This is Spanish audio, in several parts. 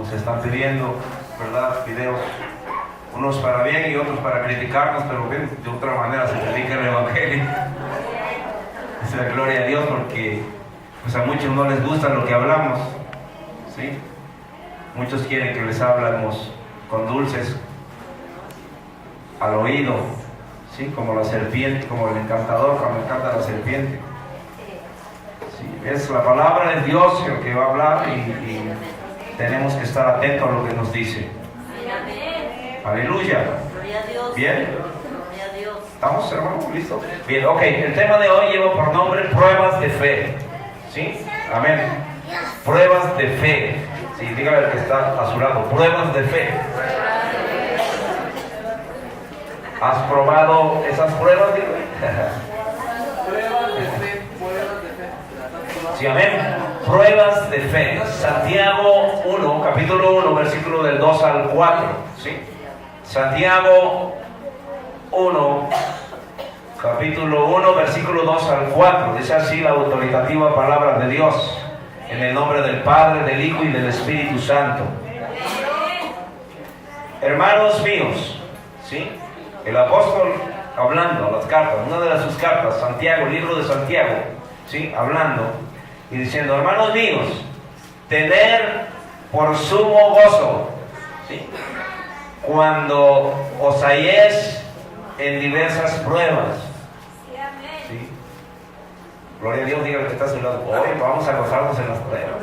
nos están pidiendo, ¿verdad? Videos, unos para bien y otros para criticarnos, pero bien, de otra manera se predica el Evangelio. Es la gloria a Dios, porque pues a muchos no les gusta lo que hablamos, ¿sí? Muchos quieren que les hablamos con dulces al oído, ¿sí? Como la serpiente, como el encantador cuando encanta la serpiente. Sí, es la palabra de Dios el que va a hablar y tenemos que estar atentos a lo que nos dice. Aleluya. Bien. ¿Estamos, hermanos? ¿Listos? Bien, ok. El tema de hoy lleva por nombre pruebas de fe. ¿Sí? Amén. Pruebas de fe. Sí, dígale al que está a su lado. Pruebas de fe. ¿Has probado esas pruebas? Pruebas de fe, pruebas de fe. Sí, amén. Pruebas de fe. Santiago 1, capítulo 1, versículo del 2 al 4. ¿Sí? Santiago 1, capítulo 1, versículo 2 al 4. Dice así la autoritativa palabra de Dios. En el nombre del Padre, del Hijo y del Espíritu Santo. Hermanos míos, ¿sí? El apóstol hablando a las cartas, una de sus cartas, Santiago, el libro de Santiago, ¿sí? Hablando y diciendo, hermanos míos, tener por sumo gozo, ¿sí? Cuando os halléis en diversas pruebas, ¿sí? Gloria a Dios, diga que está a su lado, hoy vamos a gozarnos en las pruebas.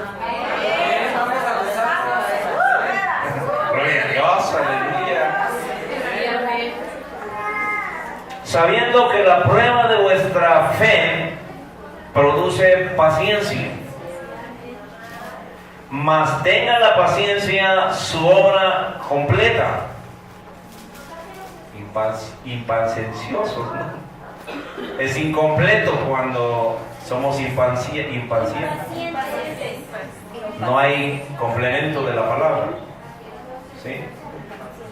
Gloria a Dios, aleluya. Sabiendo que la prueba de vuestra fe produce paciencia, mas tenga la paciencia su obra completa. Impacienciosos, ¿no? Es incompleto cuando somos impacientes. No hay complemento de la palabra. ¿Sí?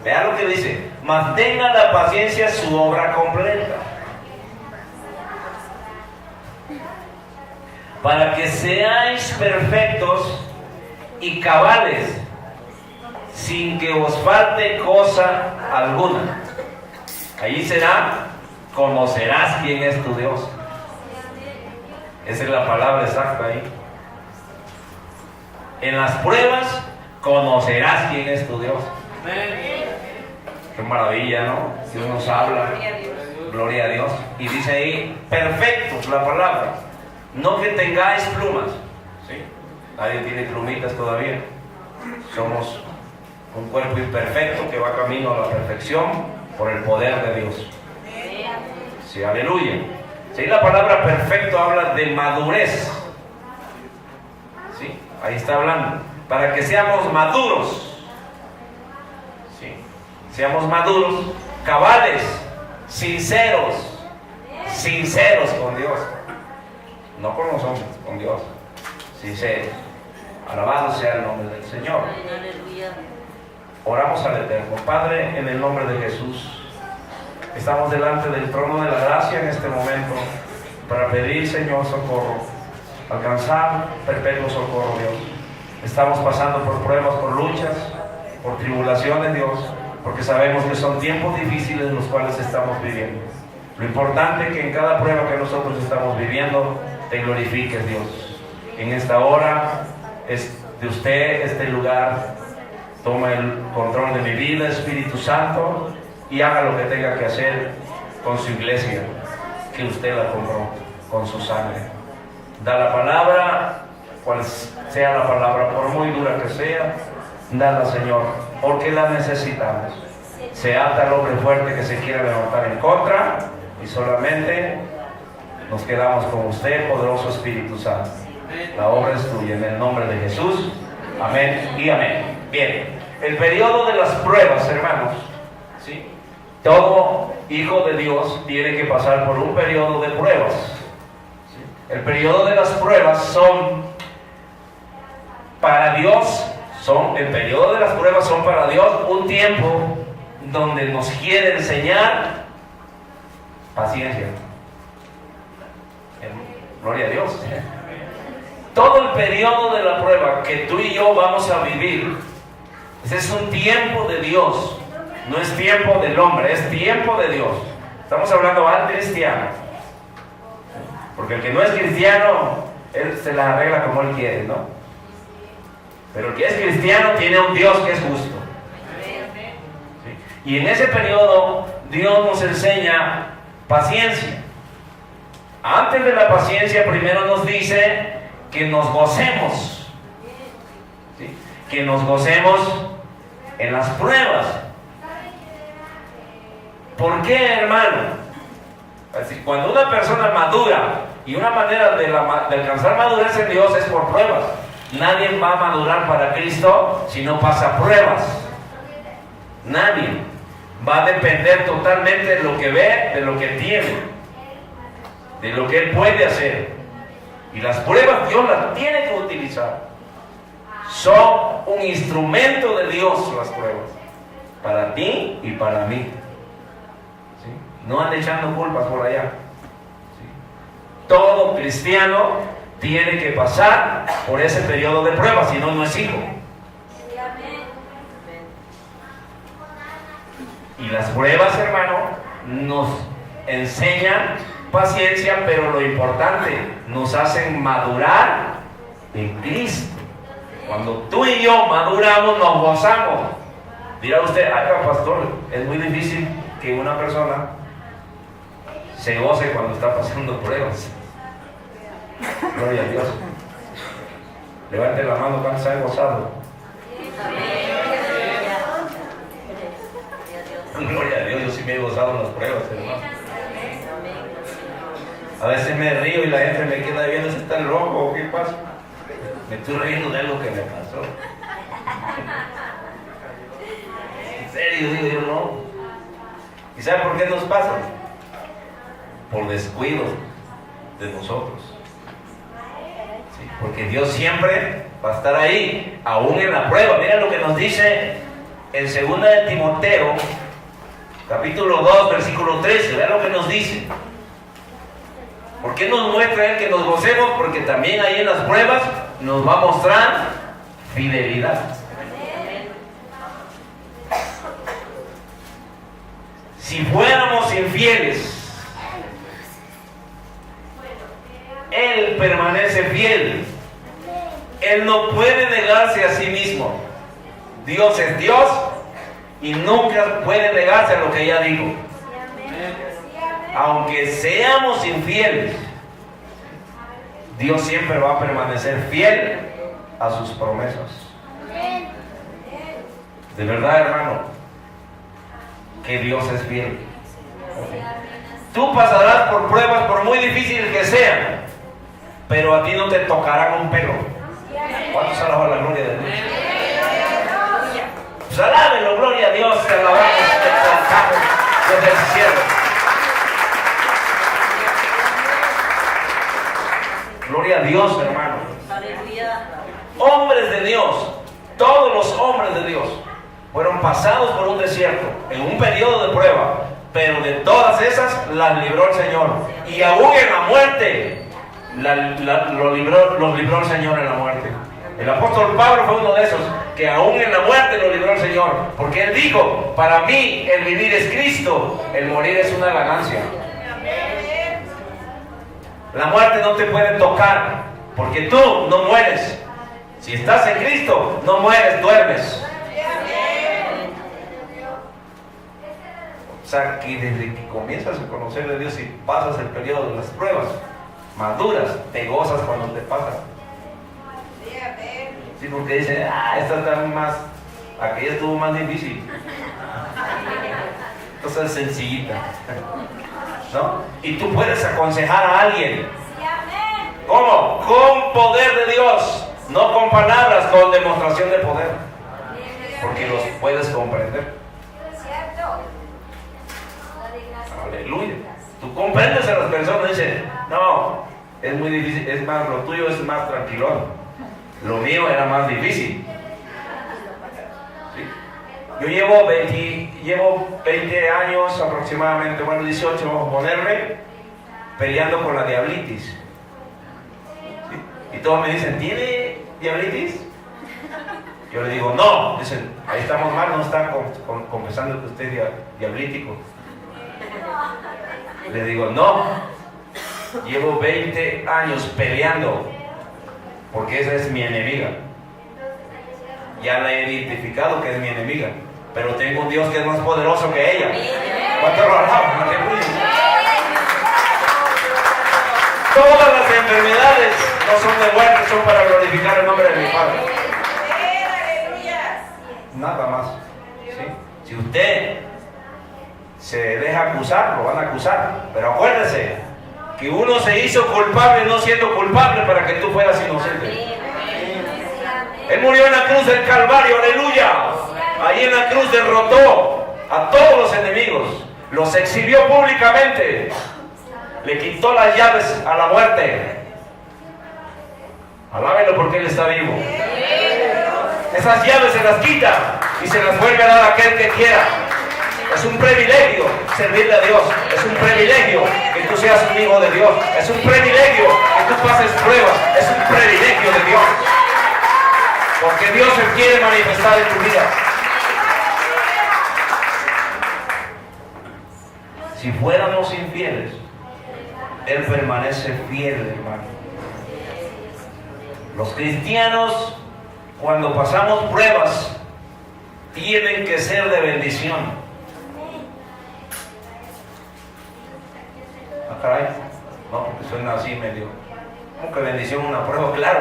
Vean lo que dice: mantenga la paciencia su obra completa, para que seáis perfectos y cabales, sin que os falte cosa alguna. Allí será, conocerás quién es tu Dios. Esa es la palabra exacta ahí. En las pruebas conocerás quién es tu Dios. Qué maravilla, ¿no? Dios nos habla. Gloria a Dios. Y dice ahí, perfectos, la palabra. No que tengáis plumas. ¿Sí? Nadie tiene plumitas todavía. Somos un cuerpo imperfecto que va camino a la perfección por el poder de Dios. Sí, aleluya. Sí, la palabra perfecto habla de madurez. Sí, ahí está hablando. Para que seamos maduros. Sí, seamos maduros, cabales, sinceros con Dios. No con los hombres, con Dios. Sinceros. Alabado sea el nombre del Señor. Oramos al Eterno. Padre, en el nombre de Jesús, estamos delante del trono de la gracia en este momento para pedir, Señor, socorro, alcanzar perpetuo socorro, Dios. Estamos pasando por pruebas, por luchas, por tribulaciones, Dios, porque sabemos que son tiempos difíciles los cuales estamos viviendo. Lo importante es que en cada prueba que nosotros estamos viviendo, te glorifiques, Dios. En esta hora es de usted este lugar. Toma el control de mi vida, Espíritu Santo, y haga lo que tenga que hacer con su iglesia, que usted la compró con su sangre. Da la palabra, cual sea la palabra, por muy dura que sea, dala, Señor, porque la necesitamos. Se ata el hombre fuerte que se quiera levantar en contra, y solamente nos quedamos con usted, poderoso Espíritu Santo. La obra es tuya, en el nombre de Jesús. Amén y amén. Bien, el periodo de las pruebas, hermanos, ¿sí? Todo hijo de Dios tiene que pasar por un periodo de pruebas. ¿Sí? El periodo de las pruebas son para Dios, el periodo de las pruebas son para Dios un tiempo donde nos quiere enseñar paciencia. Gloria a Dios. Todo el periodo de la prueba que tú y yo vamos a vivir Ese es un tiempo de Dios, no es tiempo del hombre, es tiempo de Dios. Estamos hablando al cristiano, porque el que no es cristiano, él se la arregla como él quiere, ¿no? Pero el que es cristiano tiene un Dios que es justo. ¿Sí? Y en ese periodo Dios nos enseña paciencia. Antes de la paciencia, primero nos dice que nos gocemos. ¿Sí? Que nos gocemos en las pruebas. ¿Por qué, hermano? Así, cuando una persona madura, y una manera de alcanzar madurez en Dios es por pruebas. Nadie va a madurar para Cristo si no pasa pruebas. Nadie. Va a depender totalmente de lo que ve, de lo que tiene, de lo que él puede hacer. Y las pruebas Dios las tiene que utilizar. Son un instrumento de Dios las pruebas, para ti y para mí. ¿Sí? No ande echando culpas por allá. ¿Sí? Todo cristiano tiene que pasar por ese periodo de pruebas, si no, no es hijo. Y las pruebas, hermano, nos enseñan paciencia, pero lo importante, nos hacen madurar en Cristo. Cuando tú y yo maduramos, nos gozamos. Dirá usted, ay, pastor, es muy difícil que una persona se goce cuando está pasando pruebas. Gloria a Dios. Levante la mano cuando se ha gozado. Gloria a Dios, yo sí me he gozado en las pruebas, hermano. A veces me río y la gente me queda viendo, ¿se está loco o qué pasa? Me estoy riendo de algo que me pasó. En serio, digo yo, no. ¿Y sabe por qué nos pasa? Por descuido de nosotros. ¿Sí? Porque Dios siempre va a estar ahí, aún en la prueba. Mira lo que nos dice en 2 de Timoteo, capítulo 2, versículo 13. Vean lo que nos dice. ¿Por qué nos muestra Él que nos gocemos? Porque también ahí en las pruebas nos va a mostrar fidelidad. Si fuéramos infieles, Él permanece fiel. Él no puede negarse a sí mismo. Dios es Dios y nunca puede negarse a lo que ya dijo. Aunque seamos infieles, Dios siempre va a permanecer fiel a sus promesas. De verdad, hermano, que Dios es fiel. Tú pasarás por pruebas, por muy difíciles que sean, pero a ti no te tocarán un pelo. ¿Cuántos alaban la gloria de Dios? Pues alábenlo, gloria a Dios, te alabamos, te exaltamos desde el cielo. Gloria a Dios, hermano. Hombres de Dios, todos los hombres de Dios fueron pasados por un desierto, en un periodo de prueba, pero de todas esas las libró el Señor. Y aún en la muerte, los libró el Señor en la muerte. El apóstol Pablo fue uno de esos, que aún en la muerte lo libró el Señor, porque él dijo, para mí el vivir es Cristo, el morir es una ganancia. La muerte no te puede tocar, porque tú no mueres. Si estás en Cristo, no mueres, duermes. O sea, que desde que comienzas a conocer a Dios y pasas el periodo de las pruebas, maduras, te gozas cuando te pasan. Sí, porque dicen, esta está más, aquella estuvo más difícil. Esta es sencillita. ¿No? Y tú puedes aconsejar a alguien. ¿Cómo? Con poder de Dios, no con palabras, con demostración de poder, porque los puedes comprender. Aleluya. Tú comprendes a las personas y dices, no, es muy difícil, es más, lo tuyo es más tranquilón, lo mío era más difícil. ¿Sí? Yo llevo 20 años aproximadamente, bueno, 18 vamos a ponerle, peleando con la diabetes. ¿Sí? Y todos me dicen, ¿tiene diabetes? Yo le digo, no. Dicen, ahí estamos mal, no está confesando que usted es diablítico. Le digo, no. Llevo 20 años peleando porque esa es mi enemiga. Ya la he identificado que es mi enemiga, pero tengo un Dios que es más poderoso que ella. ¿Cuánto lo alabamos? Todas las enfermedades no son de muerte, son para glorificar el nombre de mi Padre. Nada más. ¿Sí? Si usted se deja acusar, lo van a acusar. Pero acuérdese que uno se hizo culpable no siendo culpable para que tú fueras inocente. Él murió en la cruz del Calvario, aleluya. Ahí en la cruz derrotó a todos los enemigos, los exhibió públicamente, le quitó las llaves a la muerte. Alábelo porque Él está vivo. Esas llaves se las quita y se las vuelve a dar a aquel que quiera. Es un privilegio servirle a Dios. Es un privilegio que tú seas un hijo de Dios. Es un privilegio que tú pases pruebas. Es un privilegio de Dios. Porque Dios se quiere manifestar en tu vida. Si fuéramos infieles, Él permanece fiel, hermano. Los cristianos, cuando pasamos pruebas, tienen que ser de bendición. Ah, caray. No, porque suena así medio. ¿Cómo que bendición una prueba? Claro.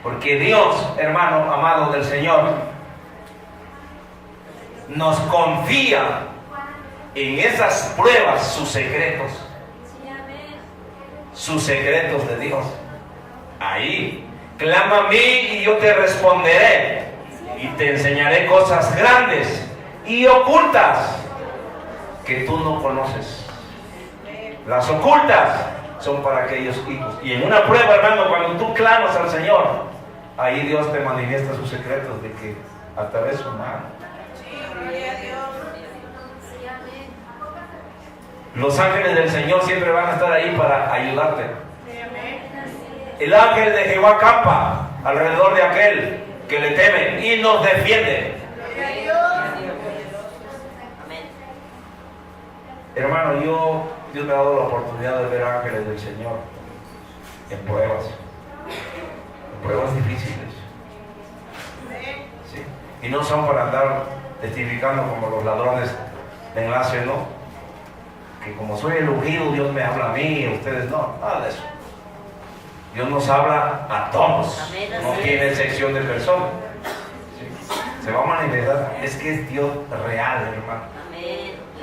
Porque Dios, hermano amado del Señor, nos confía en esas pruebas sus secretos. Sus secretos de Dios. Ahí, clama a mí y yo te responderé. Y te enseñaré cosas grandes y ocultas que tú no conoces. Las ocultas son para aquellos hijos. Y en una prueba, hermano, cuando tú clamas al Señor, ahí Dios te manifiesta sus secretos de que a través de su mano. Los ángeles del Señor siempre van a estar ahí para ayudarte. El ángel de Jehová acampa alrededor de aquel que le teme y nos defiende. Hermano, Dios me ha dado la oportunidad de ver ángeles del Señor en pruebas difíciles. ¿Sí? Y no son para andar testificando como los ladrones de enlace, ¿no? Que como soy el ungido, Dios me habla a mí y a ustedes no, nada de eso. Dios nos habla a todos, no tiene sección de personas. ¿Sí? Se va a manifestar, es que es Dios real, hermano.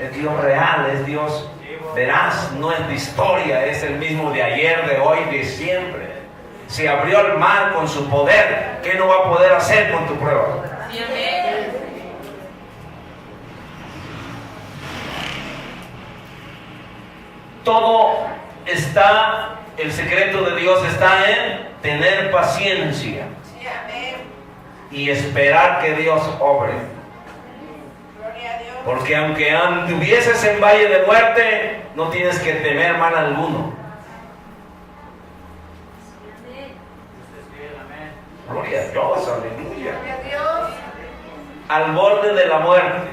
Es Dios real, es Dios veraz, no es de historia, es el mismo de ayer, de hoy, de siempre. Se abrió el mar con su poder, ¿qué no va a poder hacer con tu prueba? Todo está, el secreto de Dios está en tener paciencia y esperar que Dios obre. Porque aunque anduvieses en valle de muerte, no tienes que temer mal alguno. Gloria a Dios, aleluya. Al borde de la muerte,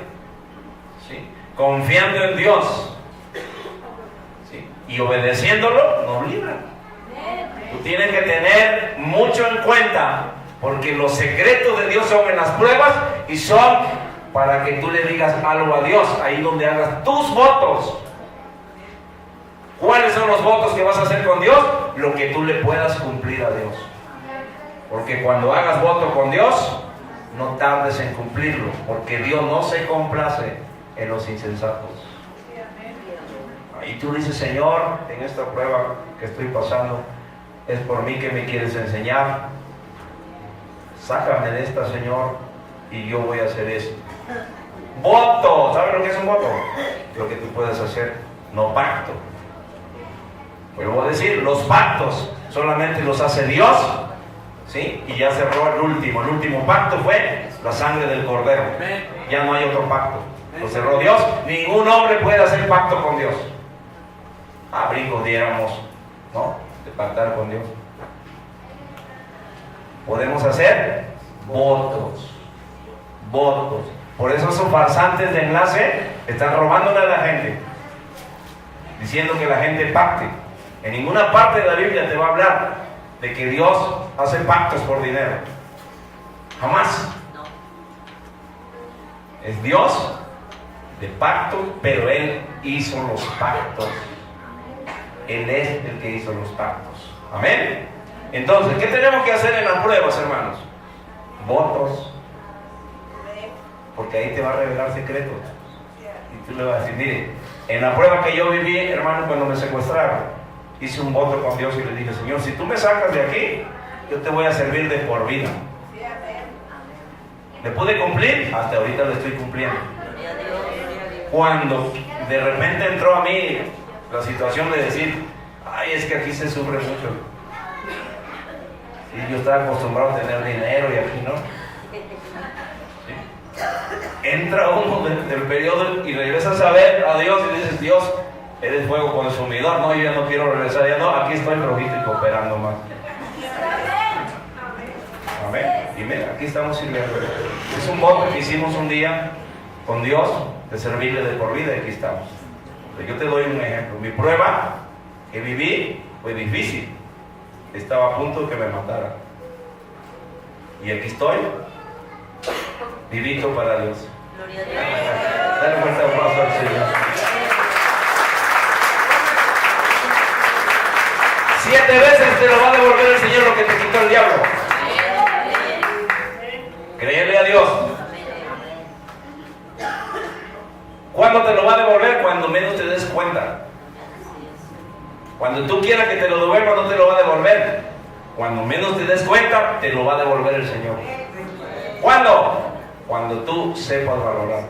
¿sí? Confiando en Dios, ¿sí? Y obedeciéndolo, nos libra. Tú tienes que tener mucho en cuenta, porque los secretos de Dios son en las pruebas y son para que tú le digas algo a Dios, ahí donde hagas tus votos. ¿Cuáles son los votos que vas a hacer con Dios? Lo que tú le puedas cumplir a Dios. Porque cuando hagas voto con Dios, no tardes en cumplirlo, porque Dios no se complace en los insensatos. Ahí tú dices, Señor, en esta prueba que estoy pasando, es por mí que me quieres enseñar. Sácame de esta, Señor, y yo voy a hacer esto. Voto, ¿sabes lo que es un voto? Lo que tú puedes hacer, no pacto. Vuelvo a decir, los pactos solamente los hace Dios, ¿sí? Y ya cerró el último pacto fue la sangre del Cordero. Ya no hay otro pacto, lo cerró Dios. Ningún hombre puede hacer pacto con Dios. Abrigo diéramos, ¿no? De pactar con Dios. Podemos hacer Votos. Votos. Por eso esos farsantes de enlace están robándole a la gente, diciendo que la gente pacte. En ninguna parte de la Biblia te va a hablar de que Dios hace pactos por dinero. Jamás. Es Dios de pactos, pero Él hizo los pactos. Él es el que hizo los pactos. Amén. Entonces, ¿qué tenemos que hacer en las pruebas, hermanos? Votos. Porque ahí te va a revelar secretos. Y tú le vas a decir, mire, en la prueba que yo viví, hermano, cuando me secuestraron, hice un voto con Dios y le dije, Señor, si tú me sacas de aquí, yo te voy a servir de por vida. ¿Le pude cumplir? Hasta ahorita lo estoy cumpliendo. Cuando de repente entró a mí la situación de decir, ay, es que aquí se sufre mucho. Y yo estaba acostumbrado a tener dinero y aquí no. Entra uno del periodo y regresas a ver a Dios y dices, Dios, eres fuego consumidor. No, yo ya no quiero regresar, ya no, aquí estoy flojito y cooperando más. Amén. Y mira, aquí estamos sirviendo. Es un voto que hicimos un día con Dios de servirle de por vida y aquí estamos. Yo te doy un ejemplo. Mi prueba que viví fue difícil. Estaba a punto de que me mataran. Y aquí estoy, vivito para Dios. Gloria a Dios. Dale un fuerte aplauso al Señor. 7 veces te lo va a devolver el Señor lo que te quitó el diablo. Créele a Dios. ¿Cuándo te lo va a devolver? Cuando menos te des cuenta. Cuando tú quieras que te lo devuelva, no te lo va a devolver. Cuando menos te des cuenta, te lo va a devolver el Señor. ¿Cuándo? Cuando tú sepas valorar.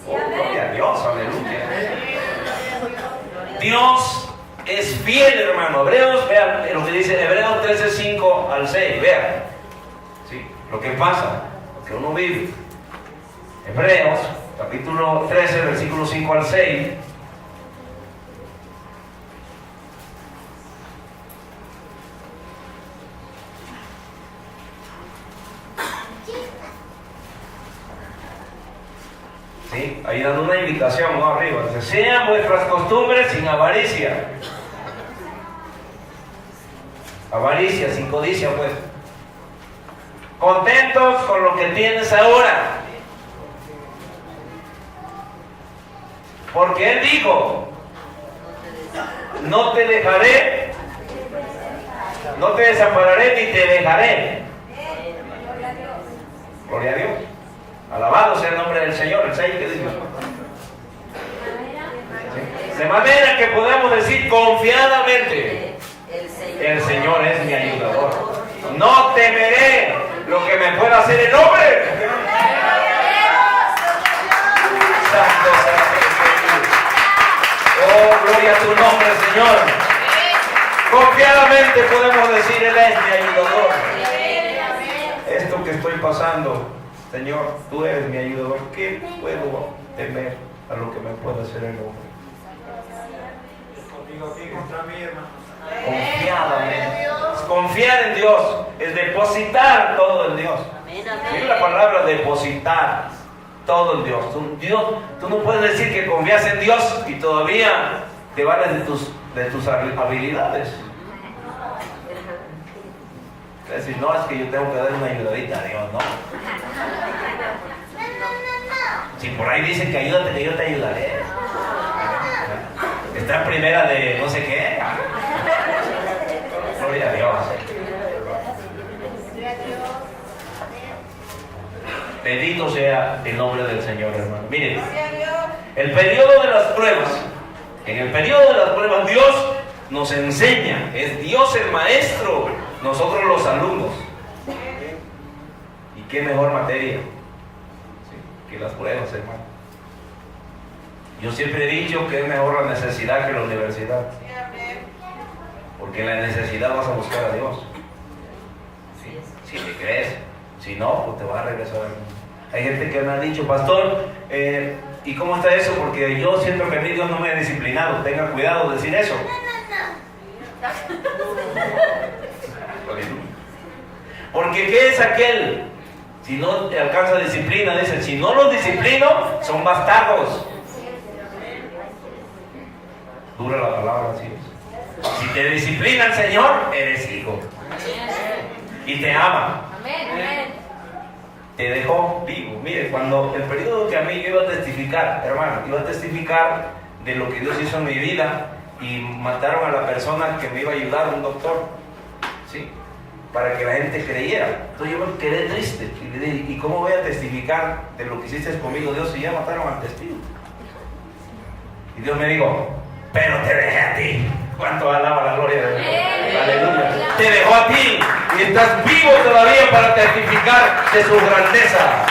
Oh, gloria a Dios, aleluya. Dios es fiel, hermano. Hebreos, vean lo que dice Hebreos 13, 5 al 6. Vean, ¿sí? Lo que pasa, lo que uno vive. Hebreos, capítulo 13, versículo 5 al 6. ¿Sí? Ahí dando una invitación, ¿no? Arriba. Dice, sean vuestras costumbres sin avaricia. Avaricia, sin codicia, pues. Contentos con lo que tienes ahora. Porque Él dijo, no te dejaré, no te desampararé ni te dejaré. Gloria a Dios. Alabado sea el nombre del Señor. El 6 que dice. De manera que podemos decir confiadamente, el Señor es mi ayudador. No temeré lo que me pueda hacer el hombre. Santo, oh, gloria a tu nombre, Señor. Confiadamente podemos decir, Él es mi ayudador. Esto que estoy pasando, Señor, tú eres mi ayudador. ¿Qué puedo temer a lo que me pueda hacer el hombre? Conmigo aquí contra mí, hermano. Confiadamente. Confiar en Dios es depositar todo en Dios. Mira la palabra depositar todo en Dios. Tú no puedes decir que confías en Dios y todavía te vales de tus habilidades. Es decir, no, es que yo tengo que dar una ayudadita a Dios, ¿no? Si por ahí dicen que ayúdate, que yo te ayudaré. Está en primera de no sé qué. Gloria a Dios. Bendito sea el nombre del Señor, hermano. Miren, el periodo de las pruebas. En el periodo de las pruebas, Dios nos enseña. Es Dios el maestro, nosotros los alumnos. Y qué mejor materia, ¿sí?, que las pruebas, hermano. Yo siempre he dicho que es mejor la necesidad que la universidad. Porque en la necesidad vas a buscar a Dios. ¿Sí? Si le crees. Si no, pues te vas a regresar al mundo. Hay gente que me ha dicho, pastor, ¿y cómo está eso? Porque yo siento que a mí Dios no me ha disciplinado. Tenga cuidado de decir eso. Porque ¿qué es aquel? Si no te alcanza disciplina, dice, si no los disciplino, son bastardos. Dura la palabra, así es. Si te disciplina el Señor, eres hijo. Y te ama. Te dejó vivo. Mire, cuando el periodo que a mí yo iba a testificar, hermano, iba a testificar de lo que Dios hizo en mi vida, y mataron a la persona que me iba a ayudar, un doctor, ¿sí? Para que la gente creyera. Entonces yo me quedé triste y le dije, ¿y cómo voy a testificar de lo que hiciste conmigo, Dios, si ya mataron al testigo? Y Dios me dijo, pero te dejé a ti. ¿Cuánto alaba la gloria de Dios? Aleluya. Te dejó a ti y estás vivo todavía para testificar de su grandeza.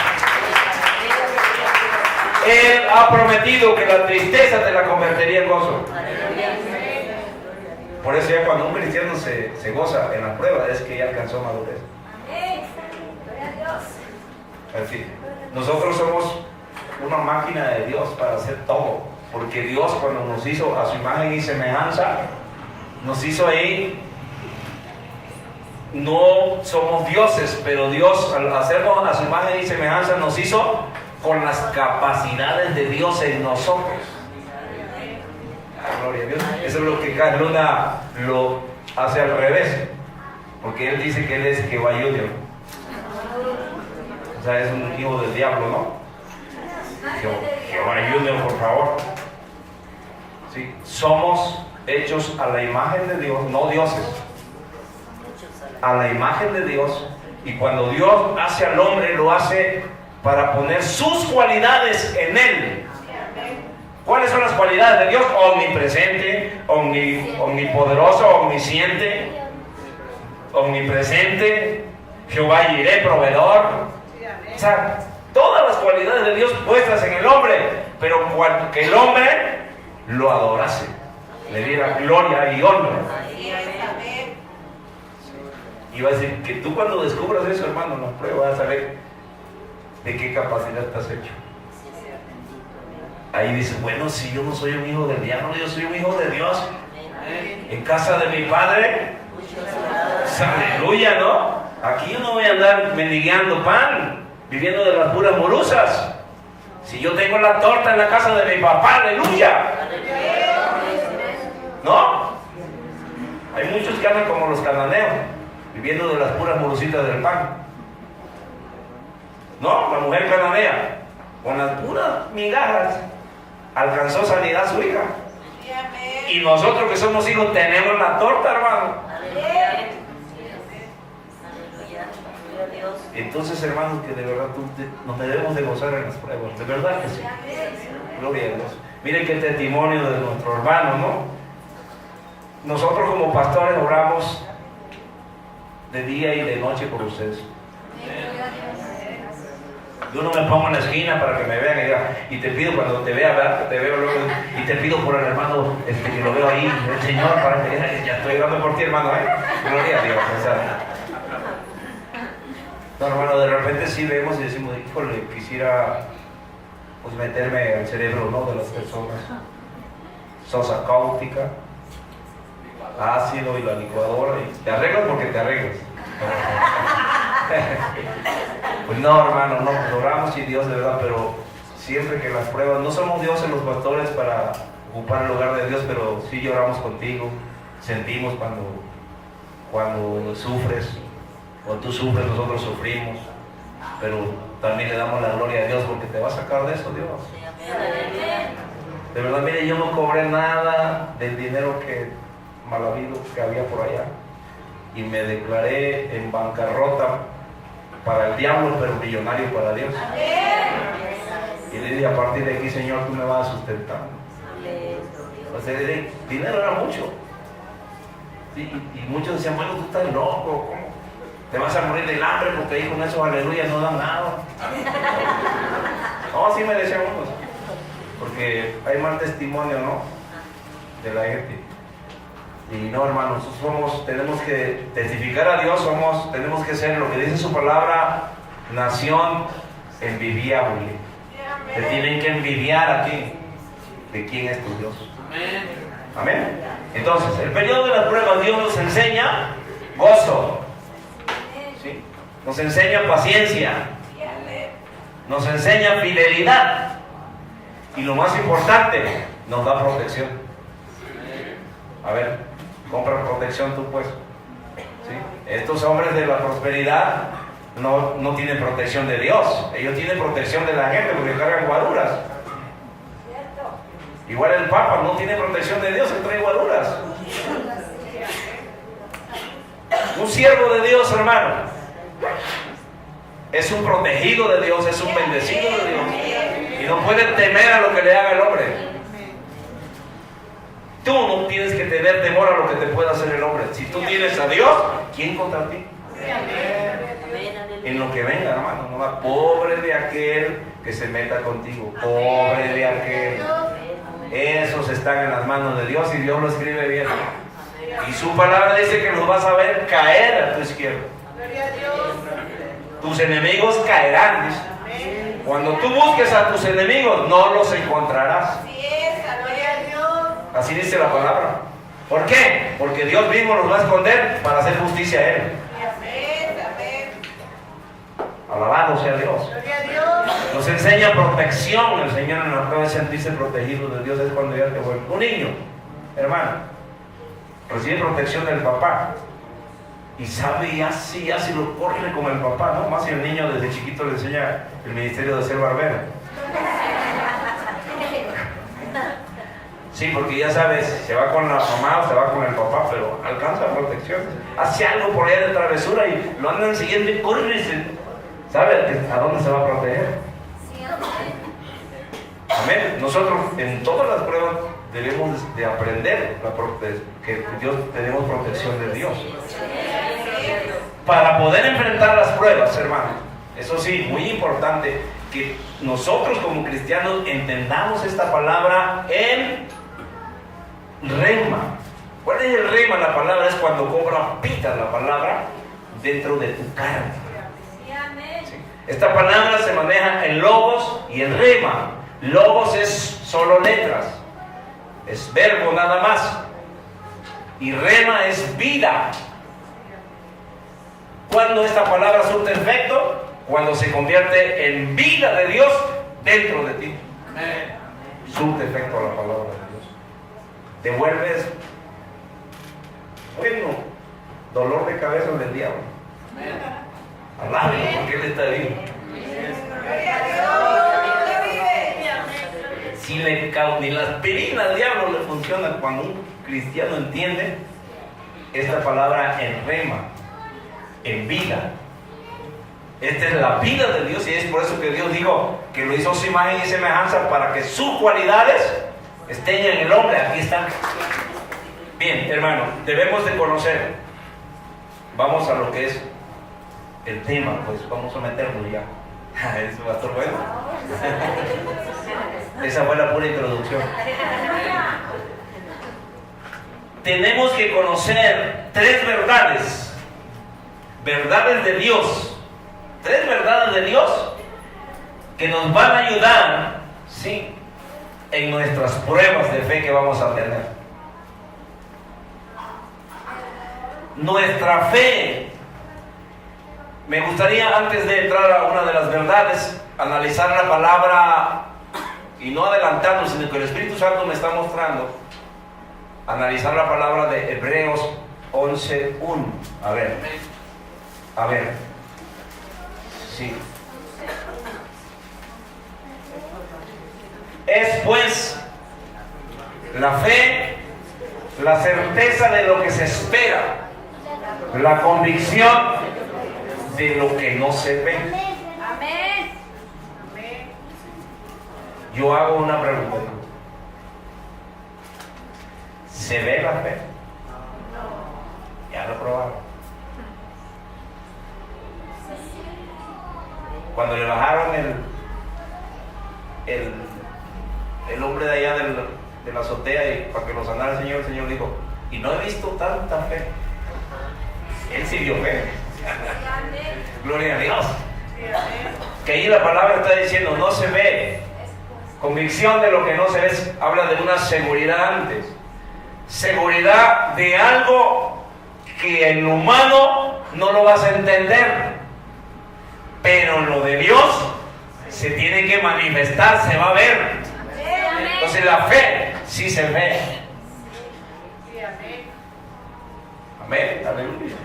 Él ha prometido que la tristeza te la convertiría en gozo. Por eso ya cuando un cristiano se goza en la prueba, es que ya alcanzó madurez. Así. Nosotros somos una máquina de Dios para hacer todo. Porque Dios, cuando nos hizo a su imagen y semejanza, nos hizo ahí. No somos dioses, pero Dios, al hacernos a su imagen y semejanza, nos hizo con las capacidades de Dios en nosotros. Gloria a Dios. Eso es lo que Carl Luna lo hace al revés, porque él dice que él es Jehová Junior. O sea, es un hijo del diablo, ¿no? Jehová Junior, por favor. Sí. Somos hechos a la imagen de Dios, no dioses. A la imagen de Dios. Y cuando Dios hace al hombre, lo hace para poner sus cualidades en él. ¿Cuáles son las cualidades de Dios? Omnipresente, omnipoderoso, omnisciente, omnipresente, Jehová Jireh, proveedor. O sea, todas las cualidades de Dios puestas en el hombre, pero que el hombre lo adorase, le diera gloria y honra. Y va a decir que tú, cuando descubras eso, hermano, no pruebas, vas a saber de qué capacidad estás hecho. Ahí dice, bueno, si yo no soy un hijo del diablo, yo soy un hijo de Dios. En casa de mi padre, aleluya, ¿no? Aquí yo no voy a andar mendigando pan, viviendo de las puras morusas. Si yo tengo la torta en la casa de mi papá, aleluya. ¿No? Hay muchos que andan como los cananeos, viviendo de las puras morusitas del pan. No, la mujer cananea, con las puras migajas, alcanzó sanidad a su hija. Y nosotros que somos hijos tenemos la torta, hermano. Entonces, hermanos, que de verdad nos debemos de gozar en las pruebas, de verdad que sí. Gloria a Dios. Miren qué testimonio de nuestro hermano, ¿no? Nosotros como pastores oramos de día y de noche por ustedes. Yo no me pongo en la esquina para que me vean y diga, y te pido cuando te vea, ¿verdad? Que te veo luego, y te pido por el hermano que lo veo ahí, el Señor, para que ya estoy orando por ti, hermano, gloria a Dios. O sea, no, hermano, de repente sí vemos y decimos, híjole, quisiera pues meterme al cerebro, ¿no?, de las personas. Sosa cáustica, ácido y la licuadora, y te arreglas porque te arreglas. Pues no, hermano, no, pues oramos y Dios de verdad, pero siempre que las pruebas, no somos dioses los pastores para ocupar el lugar de Dios, pero sí lloramos contigo, sentimos cuando sufres, cuando tú sufres, nosotros sufrimos, pero también le damos la gloria a Dios porque te va a sacar de eso, Dios. De verdad, mire, yo no cobré nada del dinero mal habido que había por allá, y me declaré en bancarrota para el diablo, pero millonario para Dios. Y le dije, a partir de aquí, Señor, tú me vas a sustentar. O sea, el dinero era mucho. Y muchos decían, bueno, tú estás loco, ¿cómo? Te vas a morir del hambre porque ahí con esos aleluyas no dan nada. No, así me decían unos. Porque hay mal testimonio, ¿no?, de la gente. Y no, hermanos, tenemos que testificar a Dios, tenemos que ser lo que dice su palabra, nación envidiable. Te tienen que envidiar a ti de quién es tu Dios. Amén. Entonces, el periodo de las pruebas, Dios nos enseña gozo. ¿Sí? nos enseña paciencia, nos enseña fidelidad y lo más importante, nos da protección. A ver, compra protección tú pues. ¿Sí? Estos hombres de la prosperidad no tienen protección de Dios, ellos tienen protección de la gente porque cargan guaruras. Igual el Papa no tiene protección de Dios, él trae guaruras. Un siervo de Dios, hermano, es un protegido de Dios, es un bendecido de Dios y no puede temer a lo que le haga el hombre. Tú no tienes que tener temor a lo que te pueda hacer el hombre. Si tú tienes a Dios, ¿quién contra ti? En lo que venga, hermano, no va. Pobre de aquel que se meta contigo, pobre de aquel. Esos están en las manos de Dios y Dios lo escribe bien. Y su palabra dice que los vas a ver caer a tu izquierda. Tus enemigos caerán, dice. Cuando tú busques a tus enemigos, no los encontrarás. Así dice la palabra. ¿Por qué? Porque Dios mismo los va a esconder para hacer justicia a Él. Alabado sea Dios. Nos enseña protección el Señor, en la cual sentirse protegido de Dios es cuando ya te vuelve. Un niño, hermano, recibe protección del papá y sabe y así lo corre como el papá, ¿no? Más si el niño desde chiquito le enseña el ministerio de ser barbero. Sí, porque ya sabes, se va con la mamá o se va con el papá, pero alcanza protección. Hace algo por allá de travesura y lo andan siguiendo y corre. ¿Sabe a dónde se va a proteger? Amén. Nosotros en todas las pruebas debemos de aprender que Dios tenemos protección de Dios. Para poder enfrentar las pruebas, hermano, eso sí, muy importante que nosotros como cristianos entendamos esta palabra en rema. ¿Cuál es el rema? La palabra es cuando cobra pita la palabra dentro de tu carne. ¿Sí? Esta palabra se maneja en logos y en rema. Logos es solo letras, es verbo nada más, y rema es vida. ¿Cuándo esta palabra surte efecto? Cuando se convierte en vida de Dios dentro de ti. Surte efecto la palabra de Dios. Te vuelves, bueno, dolor de cabeza del diablo. Alábalo porque Él está vivo. Si ni la aspirina al diablo le funciona cuando un cristiano entiende esta palabra en rema, en vida. Esta es la vida de Dios y es por eso que Dios dijo que lo hizo a su imagen y semejanza para que sus cualidades estén en el hombre. Aquí están. Bien, hermano, debemos de conocer. Vamos a lo que es el tema, pues vamos a meterlo ya. ¿Eso va a estar bueno? Esa fue la pura introducción. Tenemos que conocer tres verdades. Verdades de Dios. Tres verdades de Dios que nos van a ayudar, sí, en nuestras pruebas de fe que vamos a tener. Nuestra fe. Me gustaría, antes de entrar a una de las verdades, analizar la palabra y no adelantarnos, sino que el Espíritu Santo me está mostrando. Analizar la palabra de Hebreos 11:1. A ver. Sí. Es pues la fe, la certeza de lo que se espera, la convicción de lo que no se ve. Amén. Yo hago una pregunta. ¿Se ve la fe? Ya lo probaron. Cuando le bajaron el hombre de allá de la azotea y para que lo sanara el Señor dijo, y no he visto tanta fe. Él sí vio fe. Gloria a Dios. Que ahí la palabra está diciendo, no se ve. Convicción de lo que no se ve, habla de una seguridad antes. Seguridad de algo que en lo humano no lo vas a entender, pero lo de Dios se tiene que manifestar, se va a ver. Entonces la fe sí se ve. Amén, aleluya.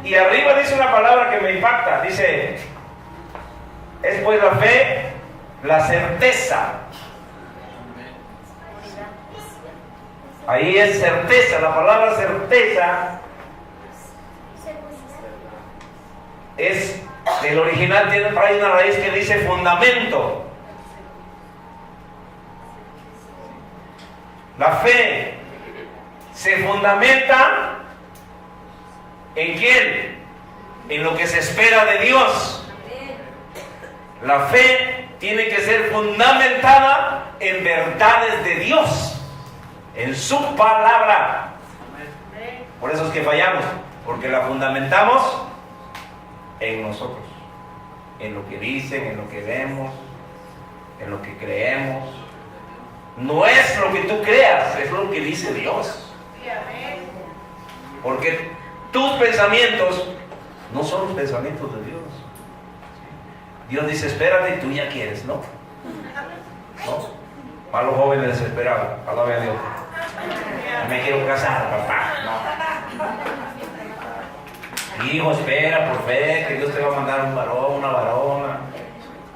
Y arriba dice una palabra que me impacta, dice, es pues la fe, la certeza. Ahí es certeza, la palabra certeza es, el original trae una raíz que dice fundamento. La fe se fundamenta ¿en quién? En lo que se espera de Dios. La fe tiene que ser fundamentada en verdades de Dios, en su palabra. Por eso es que fallamos, porque la fundamentamos en nosotros, en lo que dicen, en lo que vemos, en lo que creemos. No es lo que tú creas, es lo que dice Dios. Porque tus pensamientos no son los pensamientos de Dios. Dios dice, espérate, y tú ya quieres, ¿no? ¿No? Más los jóvenes desesperados, alabe a Dios. No me quiero casar, papá. No. Hijo, espera por fe, que Dios te va a mandar un varón, una varona.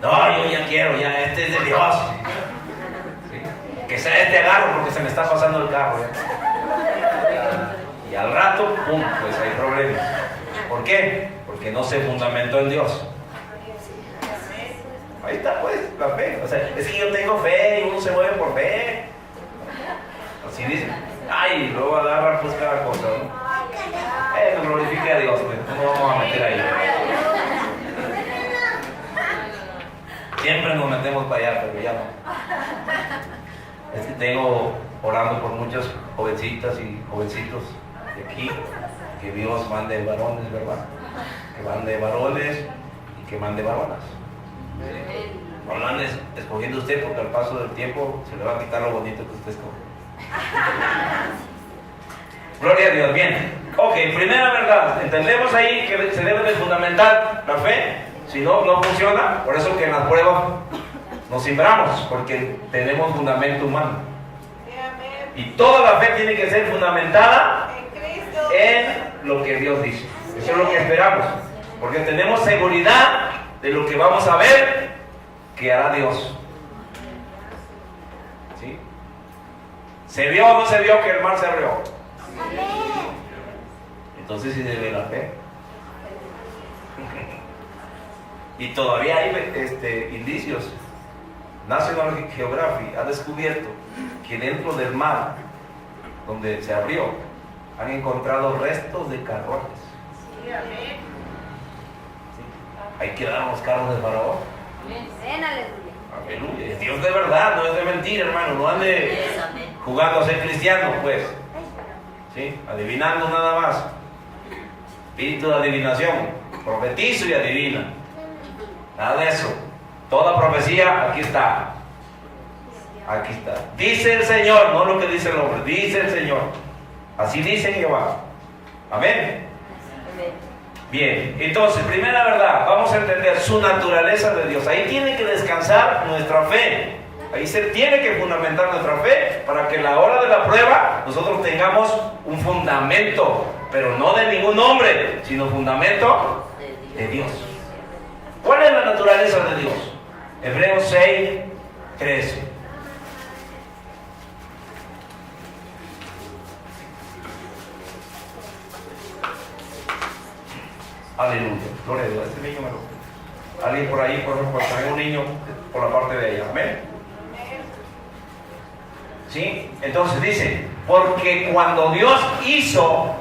No, yo ya quiero, ya, este es de Dios. ¿Sí? Que sea este agarro porque se me está pasando el carro. Y al rato, pum, pues hay problemas. ¿Por qué? Porque no se fundamentó en Dios. Ahí está pues la fe. O sea, es que yo tengo fe y uno se mueve por fe. Así dicen. Ay, luego agarran pues cada cosa, ¿no? Glorifique a Dios, pues. No vamos a meter ahí. Siempre nos metemos para allá, pero ya no. Es que tengo orando por muchas jovencitas y jovencitos de aquí, que Dios mande varones, ¿verdad? Que mande varones y que mande varonas. No lo andes escogiendo usted, porque al paso del tiempo se le va a quitar lo bonito que usted escoge. Gloria a Dios. Bien. Ok, primera verdad. Entendemos ahí que se debe de fundamentar la fe. Si no, no funciona. Por eso que en las pruebas nos cimbramos, porque tenemos fundamento humano. Y toda la fe tiene que ser fundamentada en lo que Dios dice. Eso es lo que esperamos, porque tenemos seguridad de lo que vamos a ver que hará Dios. ¿Sí? ¿Se vio o no se vio que el mar se abrió? Entonces sí se ve la fe. Y todavía hay indicios. National Geographic ha descubierto que dentro del mar donde se abrió han encontrado restos de carruajes. Ahí quedaron los carros de Faraón. Aleluya. Es Dios de verdad, no es de mentira, hermano. No ande jugando a ser cristiano, pues. ¿Sí? Adivinando nada más. Espíritu de adivinación. Profetizo y adivina. Nada de eso. Toda profecía, aquí está. Aquí está. Dice el Señor, no lo que dice el hombre. Dice el Señor. Así dice Jehová. Amén. Bien, entonces, primera verdad, vamos a entender su naturaleza de Dios. Ahí tiene que descansar nuestra fe. Ahí se tiene que fundamentar nuestra fe para que a la hora de la prueba nosotros tengamos un fundamento, pero no de ningún hombre, sino fundamento de Dios. ¿Cuál es la naturaleza de Dios? Hebreos 6, 13. Aleluya, gloria a Dios. Este niño me lo... Alguien por ahí, por ejemplo, trae un niño por la parte de ella. Amén. ¿Sí? Entonces dice, porque cuando Dios hizo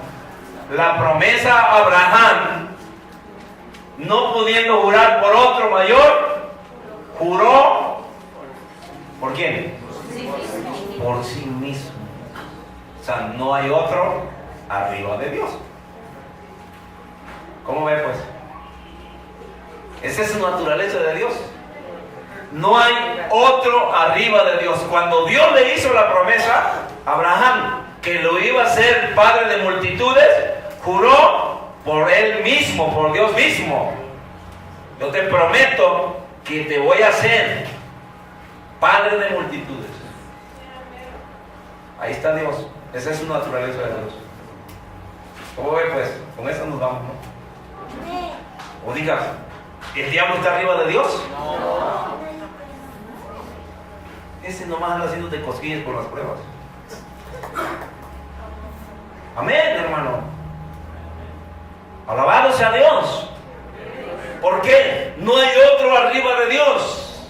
la promesa a Abraham, no pudiendo jurar por otro mayor, juró ¿por quién? Por sí mismo. O sea, no hay otro arriba de Dios. ¿Cómo ve pues? Esa es su naturaleza de Dios. No hay otro arriba de Dios. Cuando Dios le hizo la promesa a Abraham que lo iba a hacer padre de multitudes, juró por él mismo, por Dios mismo. Yo te prometo que te voy a hacer padre de multitudes. Ahí está Dios. Esa es su naturaleza de Dios. ¿Cómo ve pues? Con eso nos vamos, ¿no? O digas, ¿el diablo está arriba de Dios? No. Ese nomás anda haciéndote cosquillas por las pruebas. Amén, hermano. Alabado sea Dios. ¿Por qué? No hay otro arriba de Dios.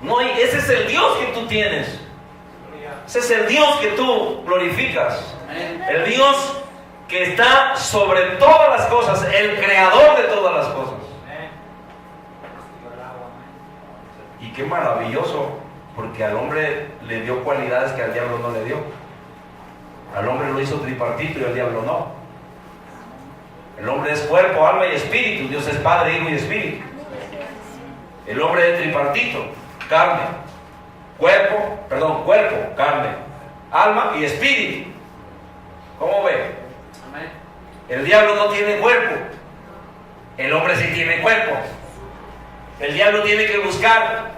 No hay, ese es el Dios que tú tienes. Ese es el Dios que tú glorificas. El Dios que está sobre todas las cosas, el creador de todas las cosas. Y qué maravilloso, porque al hombre le dio cualidades que al diablo no le dio. Al hombre lo hizo tripartito y al diablo no. El hombre es cuerpo, alma y espíritu. Dios es Padre, Hijo y Espíritu. El hombre es tripartito, carne, cuerpo, carne, alma y espíritu. ¿Cómo ve? Amén. El diablo no tiene cuerpo. El hombre sí tiene cuerpo. El diablo tiene que buscar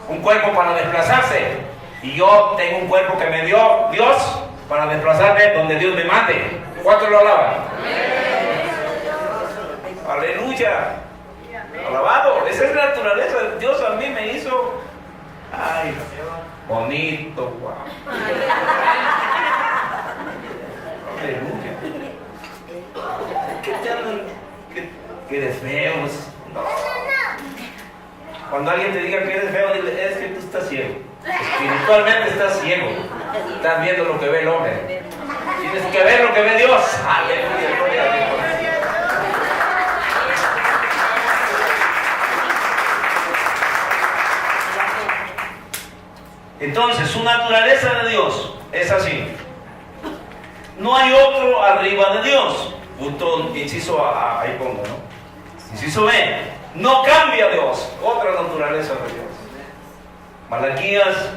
un cuerpo para desplazarse. Y yo tengo un cuerpo que me dio Dios para desplazarme donde Dios me mande. ¿Cuántos lo alaban? Aleluya. Alabado. Esa es la naturaleza. Dios a mí me hizo, ay, bonito, guau. Aleluya. ¿Qué te andan? Que eres feo. No. Cuando alguien te diga que eres feo, dile, es que tú estás ciego. Espiritualmente estás ciego. Estás viendo lo que ve el hombre. Tienes que ver lo que ve Dios. Aleluya, gloria a Dios. Entonces, su naturaleza de Dios es así. No hay otro arriba de Dios. Punto, inciso A, ahí pongo, ¿no? Inciso B. No cambia Dios. Otra naturaleza de Dios. Malaquías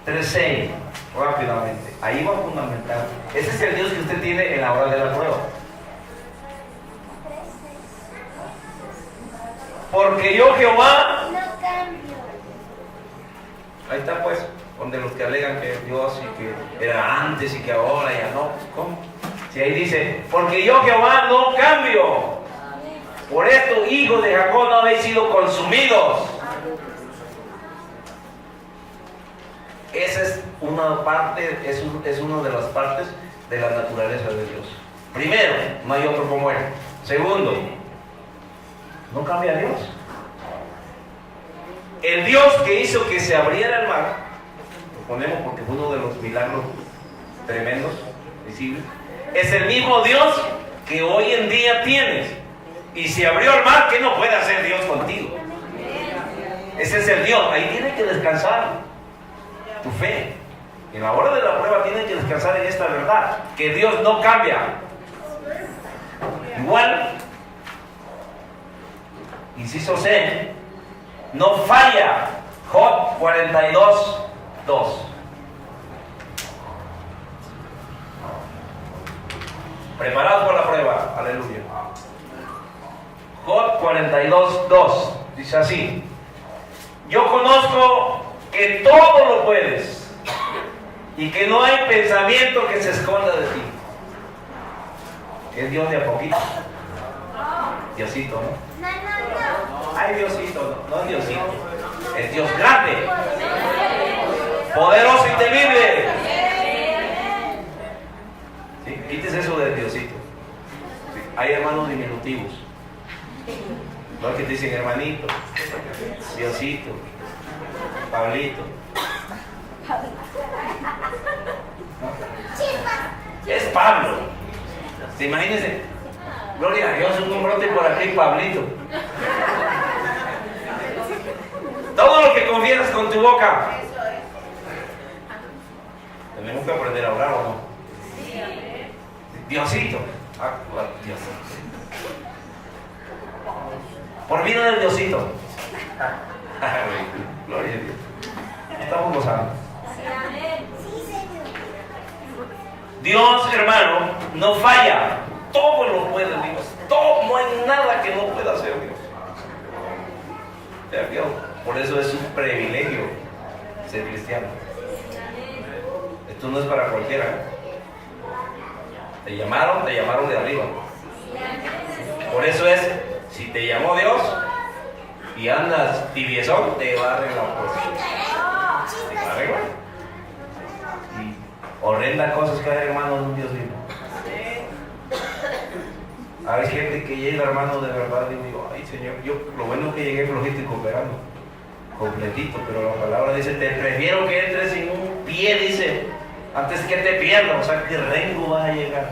3:6. Rápidamente. Ahí va a fundamentar. Ese es el Dios que usted tiene en la hora de la prueba. Porque yo, Jehová, No cambio. ahí está pues, donde los que alegan que Dios y que era antes y que ahora ya no. ¿Cómo? Si ahí dice, porque yo, Jehová, no cambio. Por esto, hijos de Jacob, no habéis sido consumidos. Esa es una parte, es una de las partes de la naturaleza de Dios. Primero, no hay otro como Él. Segundo, no cambia Dios. El Dios que hizo que se abriera el mar, lo ponemos porque fue uno de los milagros tremendos, visibles, es el mismo Dios que hoy en día tienes. Y si abrió el mar, ¿qué no puede hacer Dios contigo? Ese es el Dios. Ahí tiene que descansar tu fe. En la hora de la prueba tiene que descansar en esta verdad, que Dios no cambia. Igual, inciso C, no falla. Job 42:2. Preparados por la prueba. Aleluya. Job 42:2 dice así: yo conozco que todo lo puedes y que no hay pensamiento que se esconda de ti. Es Dios de a poquito. Diosito, ¿no? Ay, Diosito, no es Diosito. Es Dios grande, poderoso y temible. ¿Sí? Quítese eso de Diosito. ¿Sí? Hay hermanos diminutivos. No, que te dicen hermanito, Diosito, Pablito. ¿No? Es Pablo. ¿Se imagínense? Gloria a Dios, un brote por aquí, Pablito. Todo lo que confiesas con tu boca. Tenemos que aprender a hablar, ¿o no? Diosito. Ah, Diosito. Por vida del Diosito. Gloria a Dios. Estamos gozando. Dios, hermano, no falla. Todo lo puede Dios. Todo, no hay nada que no pueda hacer Dios. ¿Ya vio? Por eso es un privilegio ser cristiano. Esto no es para cualquiera. Te llamaron de arriba. Por eso es, si te llamó Dios y andas tibiezón, te va a arreglar la puerta. Te va a arreglar. Y horrendas cosas que hay, hermano, de un Dios vivo. Hay gente que llega, hermano, de verdad, y digo, ay Señor, yo lo bueno es que llegué flojito y cooperando, completito, pero la palabra dice, te prefiero que entres sin un pie, dice, antes que te pierdas. O sea, ¿qué rengo vas a llegar?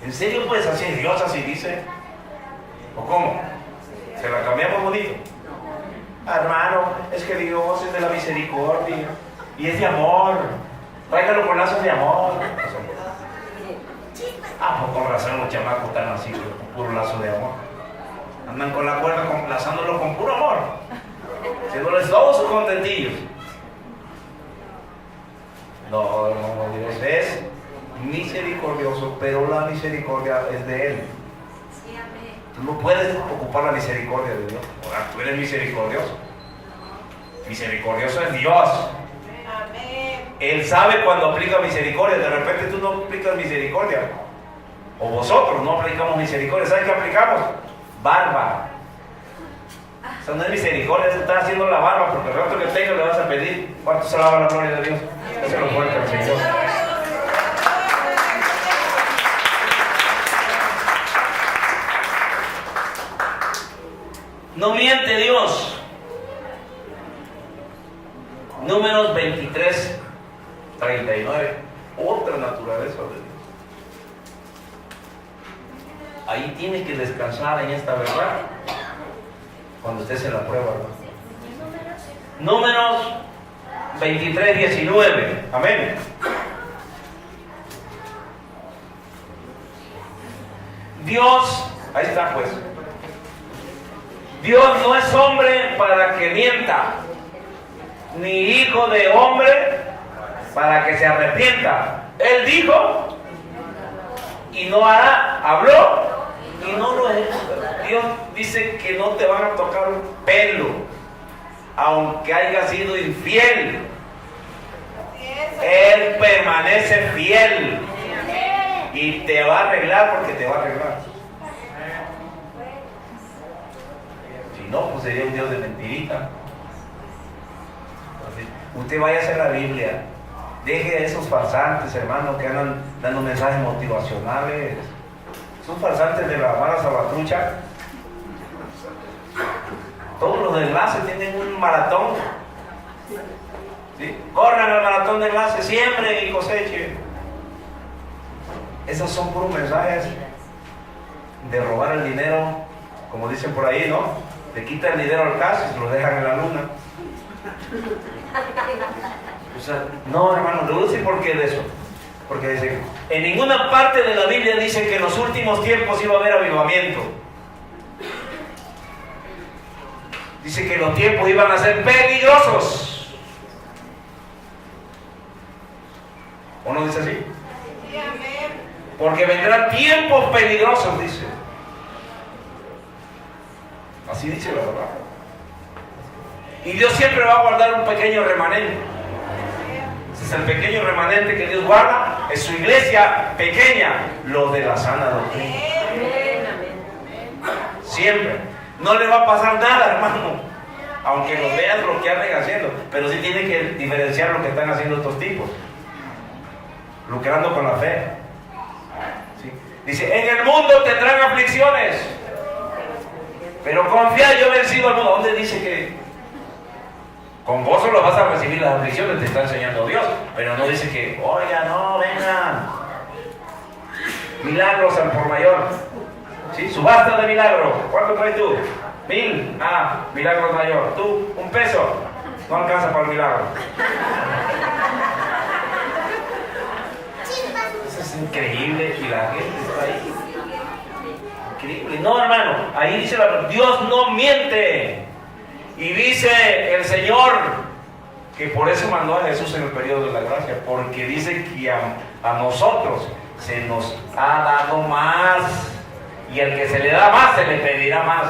¿En serio pues así es Dios, así dice? ¿O cómo? ¿Se la cambiamos bonito? Hermano, es que Dios es de la misericordia y es de amor. Tráigalo con lazos de amor. Pues con razón los chamacos están así, con puro lazo de amor. Andan con la cuerda, lazándolos con puro amor, haciéndoles todos sus contentillos. No, Dios es misericordioso, pero la misericordia es de Él. Tú no puedes ocupar la misericordia de Dios. Ahora, tú eres misericordioso. Misericordioso es Dios. Él sabe cuando aplica misericordia. De repente tú no aplicas misericordia. O vosotros no aplicamos misericordia. ¿Sabes qué aplicamos? Barba. Eso no es misericordia, eso está haciendo la barba, porque el rato que tenga le vas a pedir. ¿Cuánto se alaba la gloria de Dios? Eso lo fuerte al Señor. No miente Dios. Números 23, 39. Otra naturaleza de Dios. Ahí tiene que descansar en esta verdad cuando estés en la prueba, ¿no? Números 23, 19. Amén. Dios, ahí está pues. Dios no es hombre para que mienta, ni hijo de hombre para que se arrepienta. Él dijo y no hará, habló y no lo ejecuta. Dios dice que no te van a tocar un pelo, aunque haya sido infiel. Él permanece fiel y te va a arreglar porque te va a arreglar. Si no, pues sería un Dios de mentirita. Usted vaya a hacer la Biblia. Deje a esos farsantes, hermanos, que andan dando mensajes motivacionales. Son farsantes de la mala salvatrucha. Todos los enlaces tienen un maratón. ¿Sí? Corran al maratón de enlaces, siembren y cosechen. Esos son puros mensajes de robar el dinero, como dicen por ahí, ¿no? Le quitan el dinero al caso y se lo dejan en la luna. O sea, no, hermano, le voy a decir por qué de eso. Porque dice, en ninguna parte de la Biblia dice que en los últimos tiempos iba a haber avivamiento. Dice que los tiempos iban a ser peligrosos. ¿O no dice así? Porque vendrán tiempos peligrosos, dice. Así dice la verdad. Y Dios siempre va a guardar un pequeño remanente. Ese es el pequeño remanente que Dios guarda. Es su iglesia pequeña, los de la sana doctrina. Siempre. No le va a pasar nada, hermano, aunque los vean lo que anden haciendo. Pero sí tiene que diferenciar lo que están haciendo estos tipos, lucrando con la fe. ¿Sí? Dice, en el mundo tendrán aflicciones, pero confía, yo he vencido al mundo. ¿Dónde dice que con gozo lo vas a recibir las aflicciones? Te está enseñando Dios. Pero no dice que, oiga, no, vengan milagros al por mayor. ¿Sí? Subasta de milagro. ¿Cuánto traes tú? 1000. Ah, milagro mayor. Tú, 1 peso. No alcanza para el milagro. Eso es increíble y la gente está ahí. Increíble. No, hermano, ahí dice la verdad. Dios no miente. Y dice el Señor que por eso mandó a Jesús en el periodo de la gracia, porque dice que a nosotros se nos ha dado más Y al que se le da más, se le pedirá más.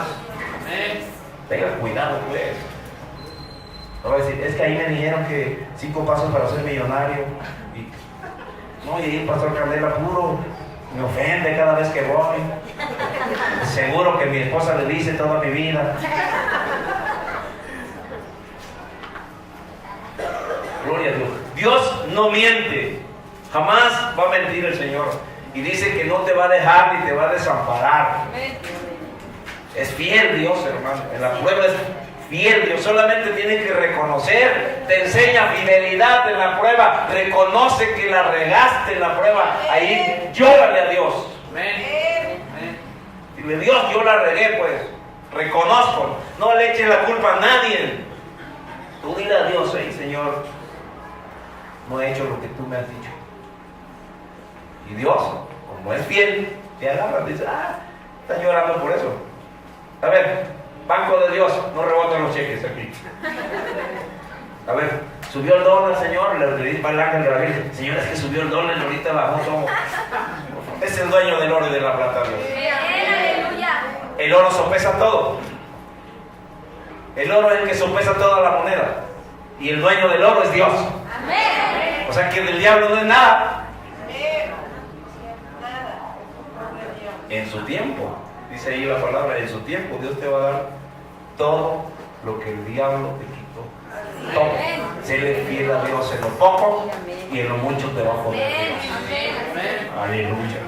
Amén. Tenga cuidado, pues. No va a decir, es que ahí me dijeron que 5 pasos para ser millonario. No, y ahí el pastor Candela puro me ofende cada vez que voy. Seguro que mi esposa le dice toda mi vida. Gloria a Dios. Dios no miente. Jamás va a mentir el Señor. Y dice que no te va a dejar ni te va a desamparar. Es fiel Dios, hermano. En la prueba es fiel Dios. Solamente tiene que reconocer. Te enseña fidelidad en la prueba. Reconoce que la regaste en la prueba. Ahí llórale a Dios. Amén. Dile, Dios, yo la regué, pues. Reconozco. No le eches la culpa a nadie. Tú dile a Dios, Señor, no he hecho lo que tú me has dicho. Y Dios, como es fiel, te agarra, dice, están llorando por eso. A ver, banco de Dios, no rebotan los cheques aquí. A ver, subió el dólar, Señor, le dice el ángel de la Virgen, Señor, es que subió el dólar y ahorita bajó todo. Es el dueño del oro y de la plata, Dios. El oro sopesa todo. El oro es el que sopesa toda la moneda. Y el dueño del oro es Dios. O sea que del diablo no es nada. En su tiempo, dice ahí la palabra, en su tiempo Dios te va a dar todo lo que el diablo te quitó. Todo. Séle fiel a Dios en lo poco y en lo mucho te va a poner Dios. Aleluya.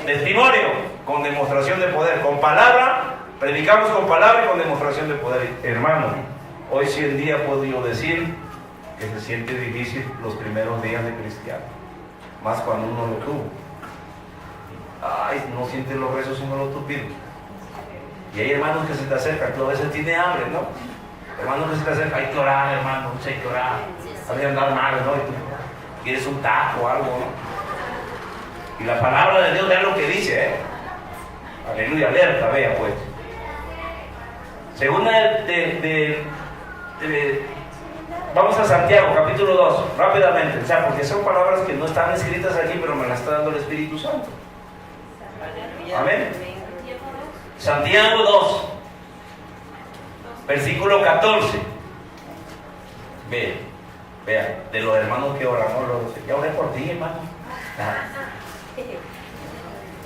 Testimonio con demostración de poder. Con palabra, predicamos con palabra y con demostración de poder. Hermano, hoy sí en día puedo yo decir que se siente difícil los primeros días de cristiano. Más cuando uno lo tuvo. Ay, no sientes los rezos si no lo tupido. Y hay hermanos que se te acercan, tú a veces tienes hambre, ¿no? Hermanos que se te acercan, hay que orar, hermano, hay que orar. Hay que andar mal, ¿no? Y tú quieres un taco o algo, ¿no? Y la palabra de Dios es lo que dice, ¿eh? Aleluya, alerta, vea pues. Segunda vamos a Santiago, capítulo 2, rápidamente, o sea, porque son palabras que no están escritas aquí, pero me las está dando el Espíritu Santo. Amén. Santiago 2, versículo 14. Vea, de los hermanos que oran, ya oré por ti, hermano.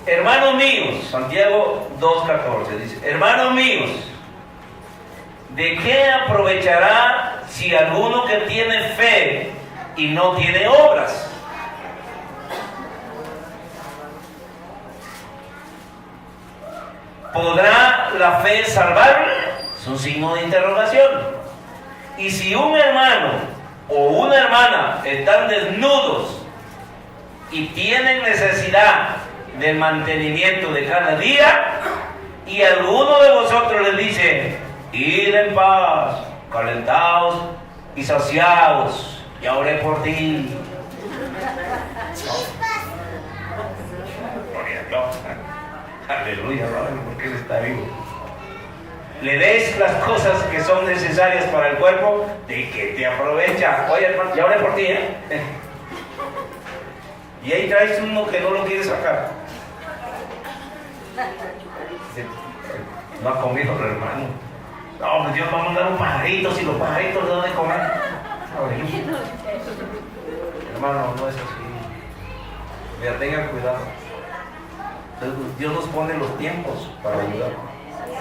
Hermanos míos, Santiago 2:14 dice, hermanos míos, ¿de qué aprovechará si alguno que tiene fe y no tiene obras? ¿Podrá la fe salvarle? Es un signo de interrogación. Y si un hermano o una hermana están desnudos y tienen necesidad del mantenimiento de cada día, y alguno de vosotros les dice, id en paz, calentaos y saciaos, ya oré por ti. Aleluya, porque Él está vivo. Le des las cosas que son necesarias para el cuerpo, de que te aprovecha. Oye, hermano, ya oré por ti, ¿eh? Y ahí traes uno que no lo quiere sacar. No ha comido el hermano. No, pues Dios va a mandar un pajarito, si los pajaritos le dan de comer. Hermano, no es así. Mira, tengan cuidado. Dios nos pone los tiempos para ayudar.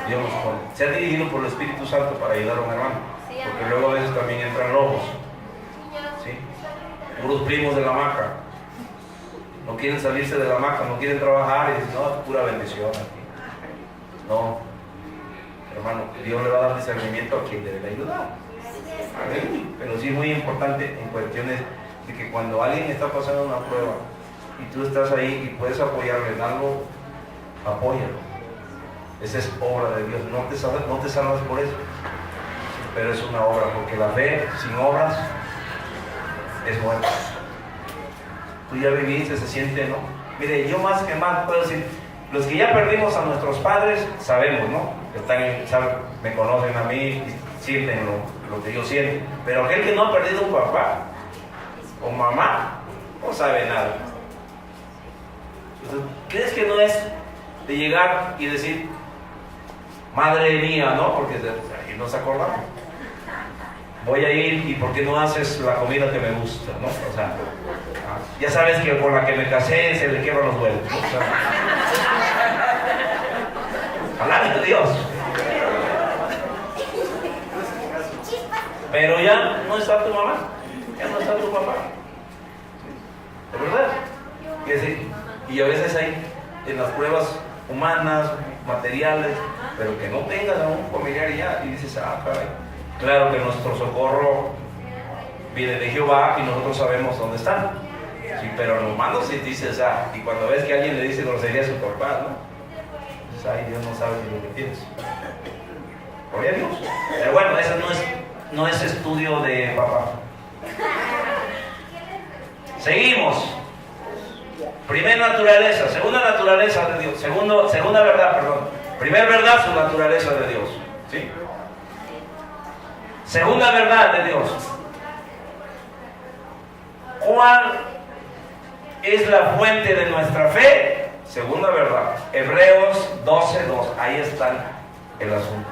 Dios nos pone. Se ha dirigido por el Espíritu Santo para ayudar a un hermano. Porque luego a veces también entran lobos. ¿Sí? Puros primos de la hamaca. No quieren salirse de la hamaca, no quieren trabajar y dicen, no, es pura bendición aquí. No. Hermano, Dios le va a dar discernimiento a quien debe ayudar. Amén. Pero sí es muy importante en cuestiones de que cuando alguien está pasando una prueba y tú estás ahí y puedes apoyarle en algo, apóyalo. Esa es obra de Dios. No te salvas por eso, pero es una obra, porque la fe sin obras es muerta. Tú ya viviste, se siente, ¿no? Mire, yo más que más puedo decir, los que ya perdimos a nuestros padres, sabemos, ¿no? Que me conocen a mí y sienten lo que yo siento. Pero aquel que no ha perdido un papá o mamá, no sabe nada. ¿Crees que no es de llegar y decir, madre mía, ¿no? Porque ahí nos acordamos. Voy a ir y ¿por qué no haces la comida que me gusta, ¿no? O sea, ya sabes que con la que me casé se le quiebran los huevos, ¿no? O sea, palabra de Dios. Pero ya no está tu mamá, ya no está tu papá. ¿De verdad? Y a veces hay en las pruebas humanas, materiales, pero que no tengas a un familiar ya, y dices, caray. Claro que nuestro socorro viene de Jehová y nosotros sabemos dónde están. Sí, pero lo humano sí dices, y cuando ves que alguien le dice grosería a su papá, ¿no? Dices, ay, Dios no sabe ni lo que tienes. Gloria a Dios. Pero bueno, eso no es estudio de papá. Seguimos. Primera naturaleza, segunda naturaleza de Dios. Segunda verdad, perdón. Primera verdad, su naturaleza de Dios. ¿Sí? Segunda verdad de Dios. ¿Cuál es la fuente de nuestra fe? Segunda verdad. Hebreos 12:2. Ahí está el asunto.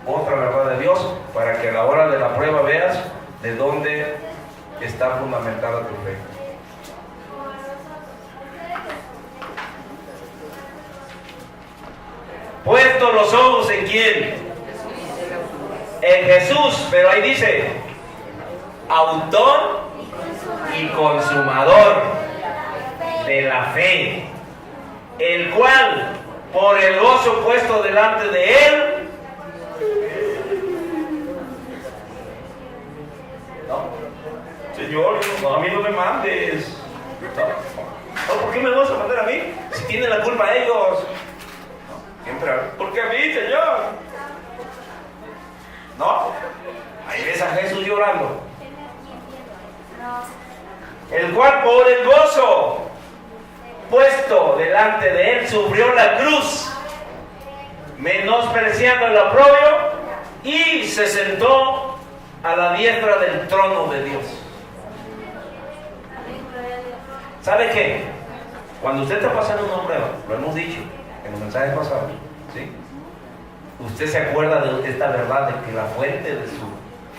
Otra verdad de Dios para que a la hora de la prueba veas de dónde está fundamentada tu fe. Puesto los ojos en quién? En Jesús, pero ahí dice autor y consumador de la fe, el cual por el gozo puesto delante de él Señor, no, a mí no me mandes. No, ¿por qué me vas a mandar a mí? Si tienen la culpa ellos. Siempre, ¿por qué a mí, Señor? No, ahí ves a Jesús llorando. El cual por el gozo puesto delante de él sufrió la cruz, menospreciando el oprobio, y se sentó a la diestra del trono de Dios. ¿Sabe qué? Cuando usted está pasando una prueba, lo hemos dicho en los mensajes pasados, ¿sí? Usted se acuerda de esta verdad, de que la fuente de su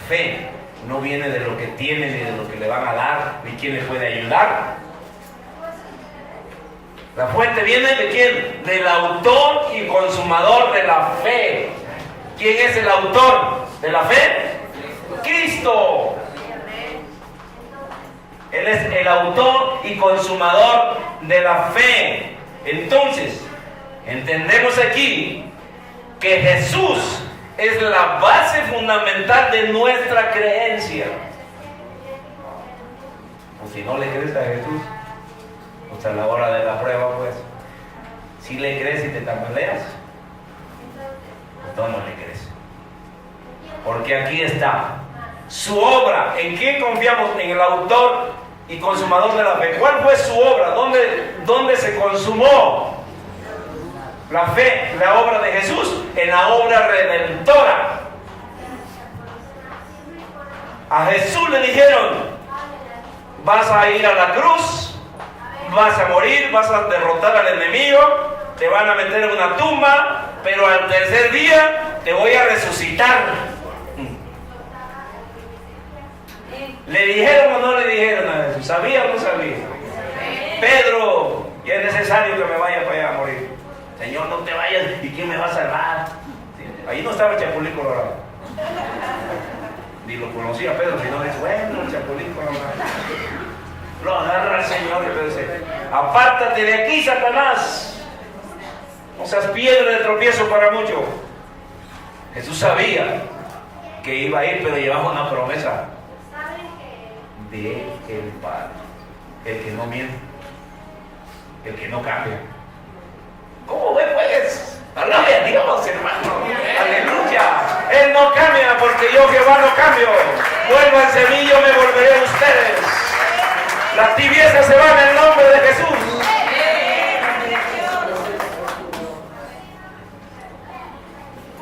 fe no viene de lo que tiene, ni de lo que le van a dar, ni quién le puede ayudar. La fuente viene de quién? Del autor y consumador de la fe. ¿Quién es el autor de la fe? Cristo. Él es el autor y consumador de la fe. Entonces, entendemos aquí que Jesús es la base fundamental de nuestra creencia. O si no le crees a Jesús, pues a la hora de la prueba, pues, si le crees y te tambaleas, pues no le crees. Porque aquí está su obra. ¿En quién confiamos? En el autor y consumador de la fe. ¿Cuál fue su obra? ¿Dónde se consumó la fe, la obra de Jesús? En la obra redentora. A Jesús le dijeron: vas a ir a la cruz, vas a morir, vas a derrotar al enemigo, te van a meter en una tumba, pero al tercer día te voy a resucitar. ¿Le dijeron o no le dijeron a Jesús? ¿Sabía o no sabía? Pedro, ya es necesario que me vaya para allá a morir. Señor, no te vayas, ¿y quién me va a salvar? Ahí no estaba el Chapulín Colorado. Ni lo conocía Pedro, sino dice, bueno, el Chapulín Colorado. Lo agarra el Señor y le dice: apártate de aquí, Satanás. No seas piedra de tropiezo para muchos. Jesús sabía que iba a ir, pero llevaba una promesa de el Padre, el que no miente, el que no cambia. ¿Cómo ve, pues? Alabe a Dios, hermano. Aleluya. Él no cambia, porque yo, Jehová, no cambio. Vuélvanse a mí, yo me volveré a ustedes. La tibieza se va en el nombre de Jesús.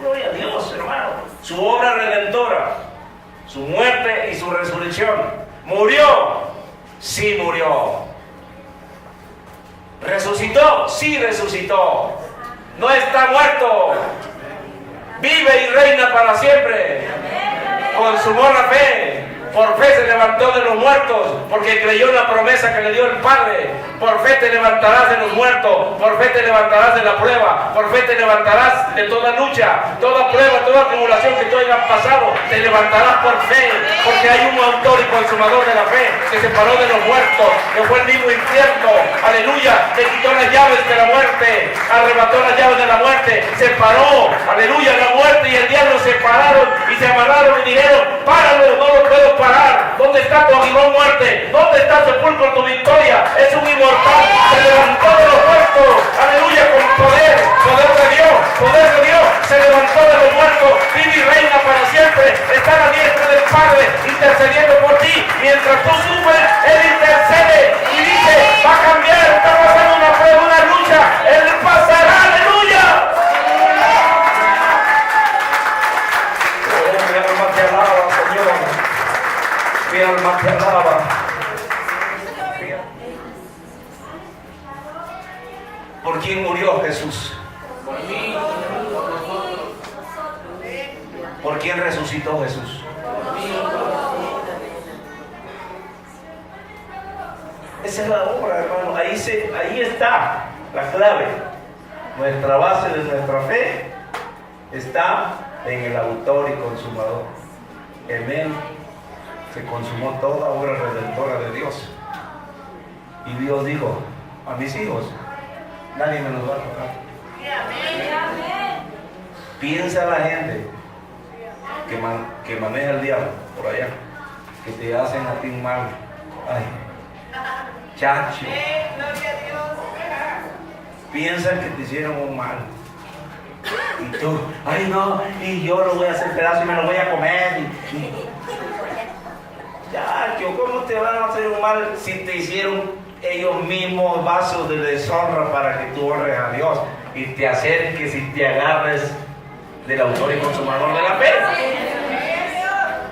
Gloria a Dios, hermano. Su obra redentora, su muerte y su resurrección. ¿Murió? Sí murió. ¿Resucitó? Sí resucitó. No está muerto. Vive y reina para siempre. Consumó la fe. Por fe se levantó de los muertos, porque creyó en la promesa que le dio el Padre. Por fe te levantarás de los muertos, por fe te levantarás de la prueba, por fe te levantarás de toda lucha, toda prueba, toda tribulación que tú hayas pasado, te levantarás por fe, porque hay un autor y consumador de la fe que se paró de los muertos, que fue el mismo infierno, aleluya, le quitó las llaves de la muerte, arrebató las llaves de la muerte, se paró, aleluya, la muerte y el diablo se pararon y se amarraron y dijeron, páralo, no lo puedo parar. ¿Dónde está tu aguijón muerte? ¿Dónde está sepulcro tu victoria? Es un inmortal, se levantó de los muertos, aleluya, con poder, poder de Dios, se levantó de los muertos, vive y reina para siempre, está a la diestra del Padre, intercediendo por ti, mientras tú sufres, Él intercede y dice, va a cambiar, está pasando una prueba, una lucha, Él pasará, aleluya. Oh, mi alma te alaba, Señor. Mi alma te alaba. ¿Por quién murió Jesús? Por mí, por nosotros. ¿Por quién resucitó Jesús? Por mí, por nosotros. Esa es la obra, hermano. Ahí está la clave. Nuestra base de nuestra fe está en el autor y consumador. En Él se consumó toda obra redentora de Dios. Y Dios dijo a mis hijos, nadie me los va a tocar. Piensa la gente que maneja el diablo por allá, que te hacen a ti un mal. Ay, chacho. Piensan que te hicieron un mal. Y tú, ay no, y yo lo voy a hacer pedazo y me lo voy a comer. Chacho, ¿cómo te van a hacer un mal si te hicieron ellos mismos vasos de deshonra para que tú honres a Dios y te acerques y te agarres del autor y consumador de la fe?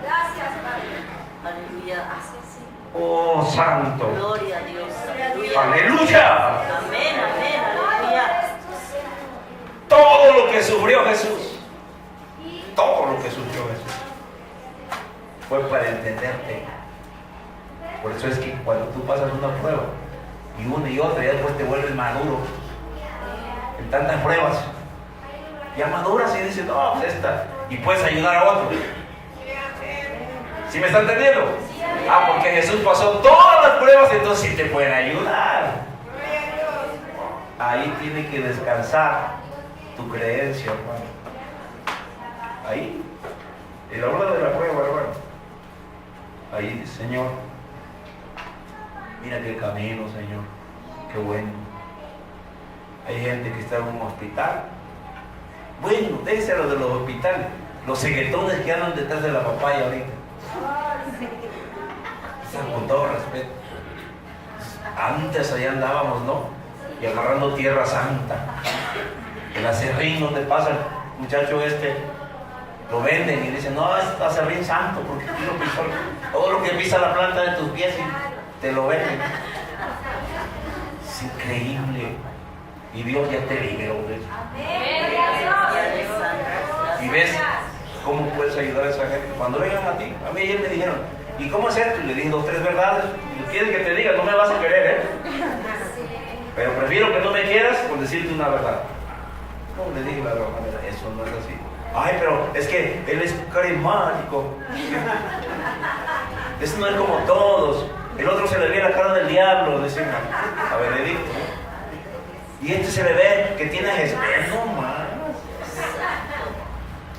Gracias, Padre. Aleluya. Oh, santo. Gloria a Dios. Aleluya. Aleluya. Amén, amén, aleluya. Todo lo que sufrió Jesús, todo lo que sufrió Jesús, fue para entenderte. Por eso es que cuando tú pasas una prueba, y una y otra, y después te vuelves maduro, en tantas pruebas, ya maduras y dices, no, pues esta, y puedes ayudar a otro. ¿Sí me está entendiendo? Ah, porque Jesús pasó todas las pruebas, entonces sí te pueden ayudar. Ahí tiene que descansar tu creencia, hermano. Ahí, en la hora de la prueba, hermano. Ahí dice, Señor, mira qué camino, Señor, qué bueno. Hay gente que está en un hospital. Bueno, déjelo de los hospitales, los ceguetones que andan detrás de la papaya ahorita. Con todo respeto. Antes allá andábamos, ¿no? Y agarrando tierra santa. El acerrín, donde pasa el muchacho este, lo venden y dicen, no, es acerrín santo, porque tú lo pisó. Todo lo que pisa la planta de tus pies te lo venden. Es increíble. Y Dios ya te liberó de eso. Y ves cómo puedes ayudar a esa gente. Cuando vengan a ti, a mí ayer me dijeron, ¿y cómo es esto? Y le dije 2 o 3 verdades. Y quieres que te diga, no me vas a querer, ¿eh? Pero prefiero que no me quieras con decirte una verdad. No le dije la verdad, eso no es así. Ay, pero es que él es carismático. Eso no es como todos. El otro se le ve la cara del diablo, decimos, a Benedicto. Y este se le ve que tiene a Jesús. No más.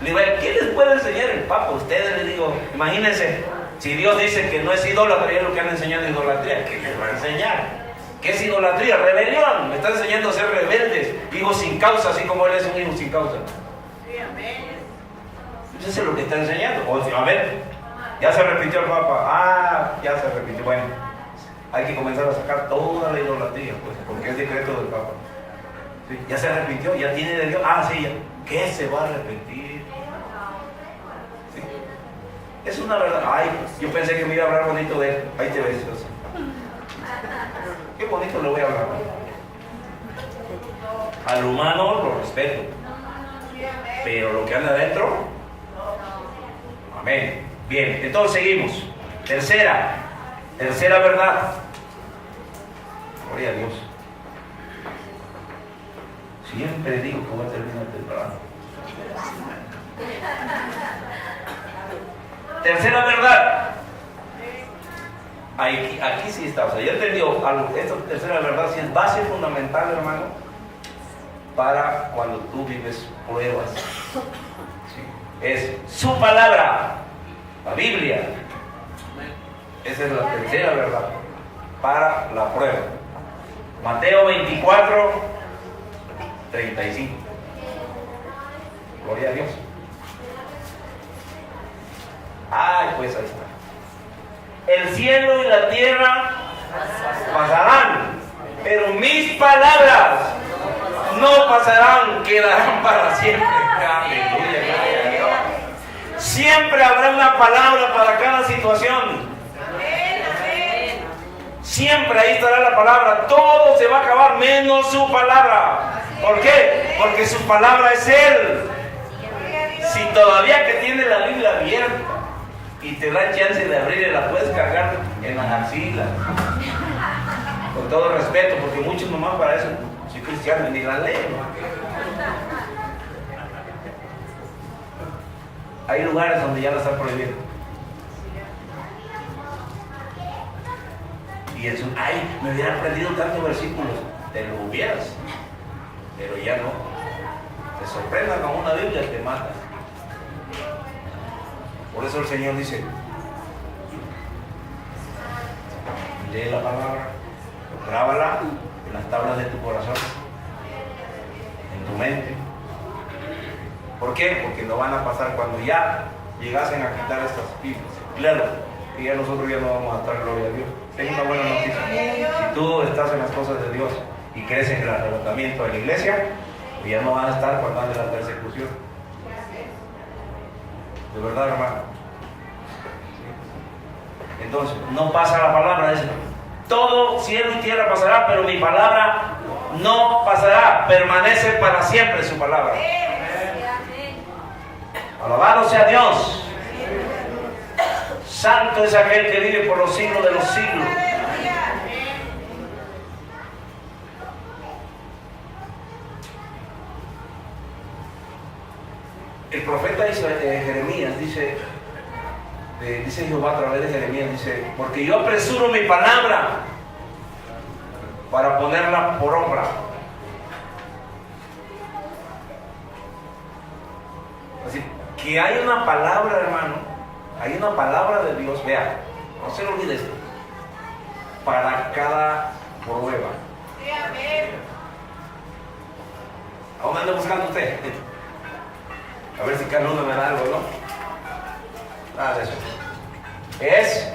Le digo, ¿qué les puede enseñar el Papa? Ustedes, le digo, imagínense, si Dios dice que no es idolatría lo que han enseñado idolatría, ¿qué les va a enseñar? ¿Qué es idolatría? Rebelión. Me está enseñando a ser rebeldes, hijos sin causa, así como él es un hijo sin causa. Eso es lo que está enseñando. O sea, a ver, ya se repitió el Papa. Ah, ya se repitió. Bueno, hay que comenzar a sacar toda la idolatría, pues, porque es decreto del Papa. ¿Sí? Ya se repitió, ya tiene de Dios. Ah, sí, ya. ¿Qué se va a repetir? ¿Sí? Es una verdad. Ay, yo pensé que me iba a hablar bonito de él. Ahí te ves. Qué bonito le voy a hablar. Al humano lo respeto, pero lo que anda adentro, amén. Bien, entonces seguimos. Tercera verdad. Gloria a Dios. Siempre digo que voy a terminar temprano. Tercera verdad. Aquí sí está. O sea, ya entendió algo. Esta tercera verdad sí es base fundamental, hermano, para cuando tú vives pruebas. ¿Sí? Es su palabra, la Biblia. Esa es la tercera verdad para la prueba. Mateo 24, 35. Gloria a Dios. Ay, pues ahí está. El cielo y la tierra pasarán, pero mis palabras no pasarán, quedarán para siempre. Aleluya, gloria a Dios. Siempre habrá una palabra para cada situación. Siempre ahí estará la palabra. Todo se va a acabar menos su palabra. ¿Por qué? Porque su palabra es Él. Si todavía que tiene la Biblia abierta y te da chance de abrirla, la puedes cargar en las axilas. Con todo respeto, porque muchos nomás para eso, soy cristiano, ni la leen. Hay lugares donde ya la están prohibiendo. Y eso, ay, me hubiera aprendido tantos versículos. Te lo hubieras, pero ya no. Te sorprendan con una Biblia, te mata. Por eso el Señor dice: lee la palabra, grábala en las tablas de tu corazón, en tu mente. ¿Por qué? Porque no van a pasar cuando ya llegasen a quitar estas Biblias. Claro, y ya nosotros ya no vamos a estar, gloria a Dios. Tengo una buena noticia. Si tú estás en las cosas de Dios y crees en el arrebatamiento de la iglesia, pues ya no vas a estar cuando ande la persecución. De verdad, hermano. Entonces, no pasa la palabra. Dice: todo cielo y tierra pasará, pero mi palabra no pasará. Permanece para siempre su palabra. Alabado sea Dios. Santo es aquel que vive por los siglos de los siglos. El profeta Jeremías dice Jehová a través de Jeremías, dice: porque yo apresuro mi palabra para ponerla por obra. Así que hay una palabra, hermano. Hay una palabra de Dios, vea, no se lo olvide esto, para cada prueba. ¿A dónde anda buscando usted? A ver si cada uno me da algo, ¿no? Nada de eso. Es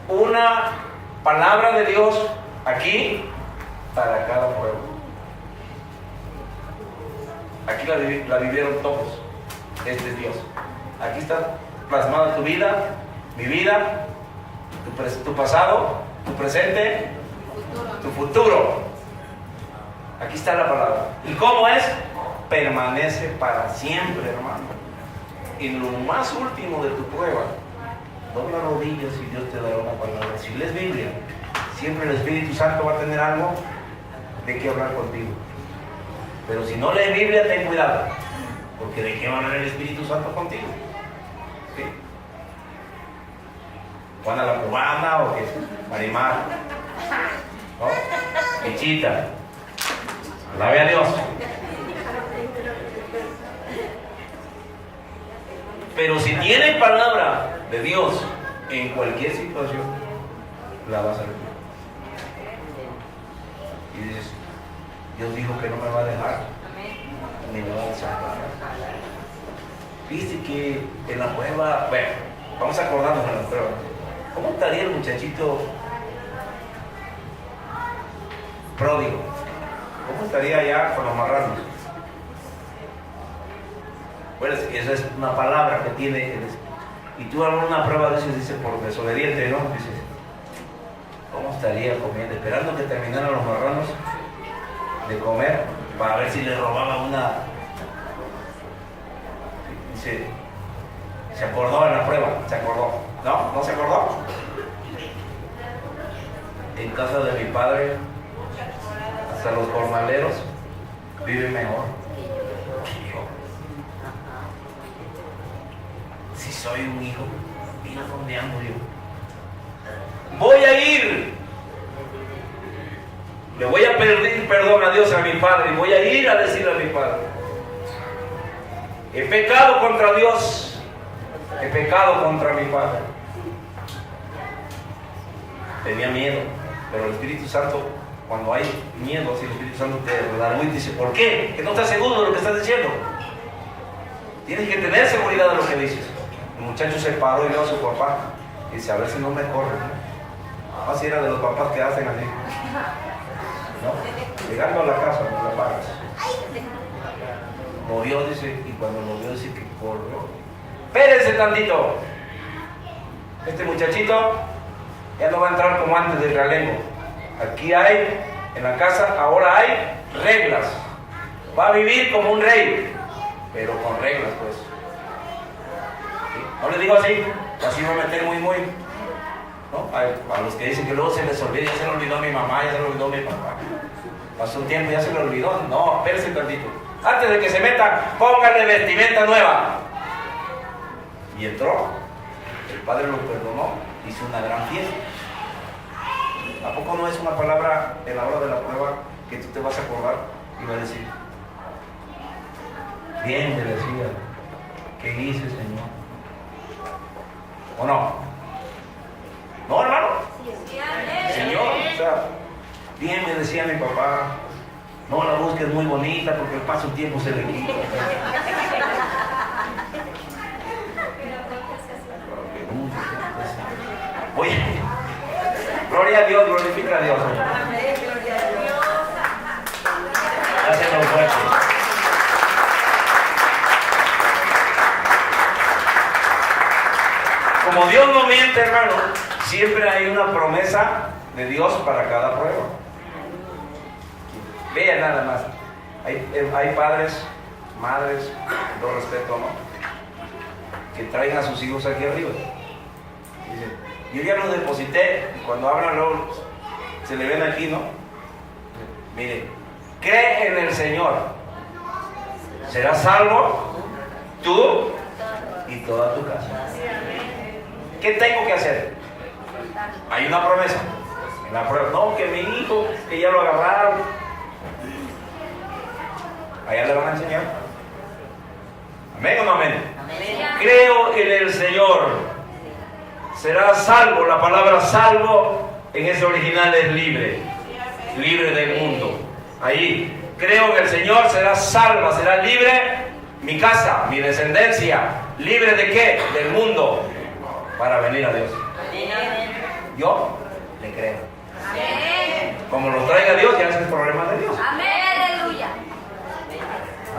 una palabra de Dios aquí para cada prueba. Aquí la vivieron todos. Este es Dios. Aquí está plasmada tu vida, mi vida, tu pasado, tu presente, tu futuro. Aquí está la palabra. ¿Y cómo es? Permanece para siempre, hermano. En lo más último de tu prueba, dobla rodillas y Dios te dará una palabra. Si lees Biblia, siempre el Espíritu Santo va a tener algo de qué hablar contigo. Pero si no lees Biblia, ten cuidado, porque ¿de qué va a hablar el Espíritu Santo contigo? ¿Sí? Juana la cubana o qué, Marimar, ¿no? Pichita. Alabe a Dios. Pero si tiene palabra de Dios en cualquier situación, la vas a recibir. Y dices: Dios dijo que no me va a dejar, ni me va a desamparar. Viste que en la prueba, bueno, vamos a acordarnos en la prueba. ¿Cómo estaría el muchachito pródigo? ¿Cómo estaría allá con los marranos? Bueno, esa es una palabra que tiene. Y tú en una prueba de eso dices, por desobediente, ¿no? Dices: ¿cómo estaría comiendo? Esperando que terminaran los marranos. de comer para ver si le robaba una. Dice, se acordó en la prueba, se acordó. ¿No? ¿No se acordó? En casa de mi padre, hasta los jornaleros viven mejor. Si soy un hijo, mira dónde ando yo. Voy a ir. Le voy a pedir perdón a Dios, a mi padre, y voy a ir a decirle a mi padre: he pecado contra Dios, he pecado contra mi padre. Tenía miedo, pero el Espíritu Santo, cuando hay miedo, si el Espíritu Santo te redarguye y dice: ¿por qué? Que no estás seguro de lo que estás diciendo. Tienes que tener seguridad de lo que dices. El muchacho se paró y vio a su papá y dice: a ver si no me corren. Así era de los papás que hacen así, ¿no? Llegando a la casa, no la pagas. Lo vio, dice, y cuando lo vio, dice que corrió. Espérense tantito. Este muchachito ya no va a entrar como antes del realengo. Aquí hay, en la casa, ahora hay reglas. Va a vivir como un rey, pero con reglas, pues. ¿Sí? No le digo así, así va a meter muy. ¿No? A los que dicen que luego se les olvida, ya se le olvidó a mi mamá, ya se le olvidó a mi papá. Pasó un tiempo, ya se le olvidó. No, espérense tantito. Antes de que se metan, pónganle vestimenta nueva. Y entró. El padre lo perdonó, hizo una gran fiesta. ¿A poco no es una palabra en la hora de la prueba que tú te vas a acordar y vas a decir: bien, me decía, ¿qué hice, Señor? ¿O no? ¿No, hermano? Señor, o sea, bien me decía mi papá: no la busques muy bonita porque al paso del tiempo se le quita. Oye, gloria a Dios, glorifica a Dios. Hácenos fuerte. Como Dios no miente, hermano, siempre hay una promesa de Dios para cada prueba. Vean nada más. Hay padres, madres, con todo respeto, ¿no?, que traen a sus hijos aquí arriba. Dicen: yo ya los deposité, y cuando hablan luego se le ven aquí, ¿no? Mire, cree en el Señor, serás salvo tú y toda tu casa. ¿Qué tengo que hacer? Hay una promesa en la prueba. No, que mi hijo, que ya lo agarraron. Allá le van a enseñar. ¿Amén o no amén? Creo en el Señor, será salvo. La palabra salvo en ese original es libre, libre del mundo. Ahí, creo en el Señor, será salva, será libre mi casa, mi descendencia. ¿Libre de qué? Del mundo, para venir a Dios. Yo le creo. Como lo traiga Dios, ya es el problema de Dios.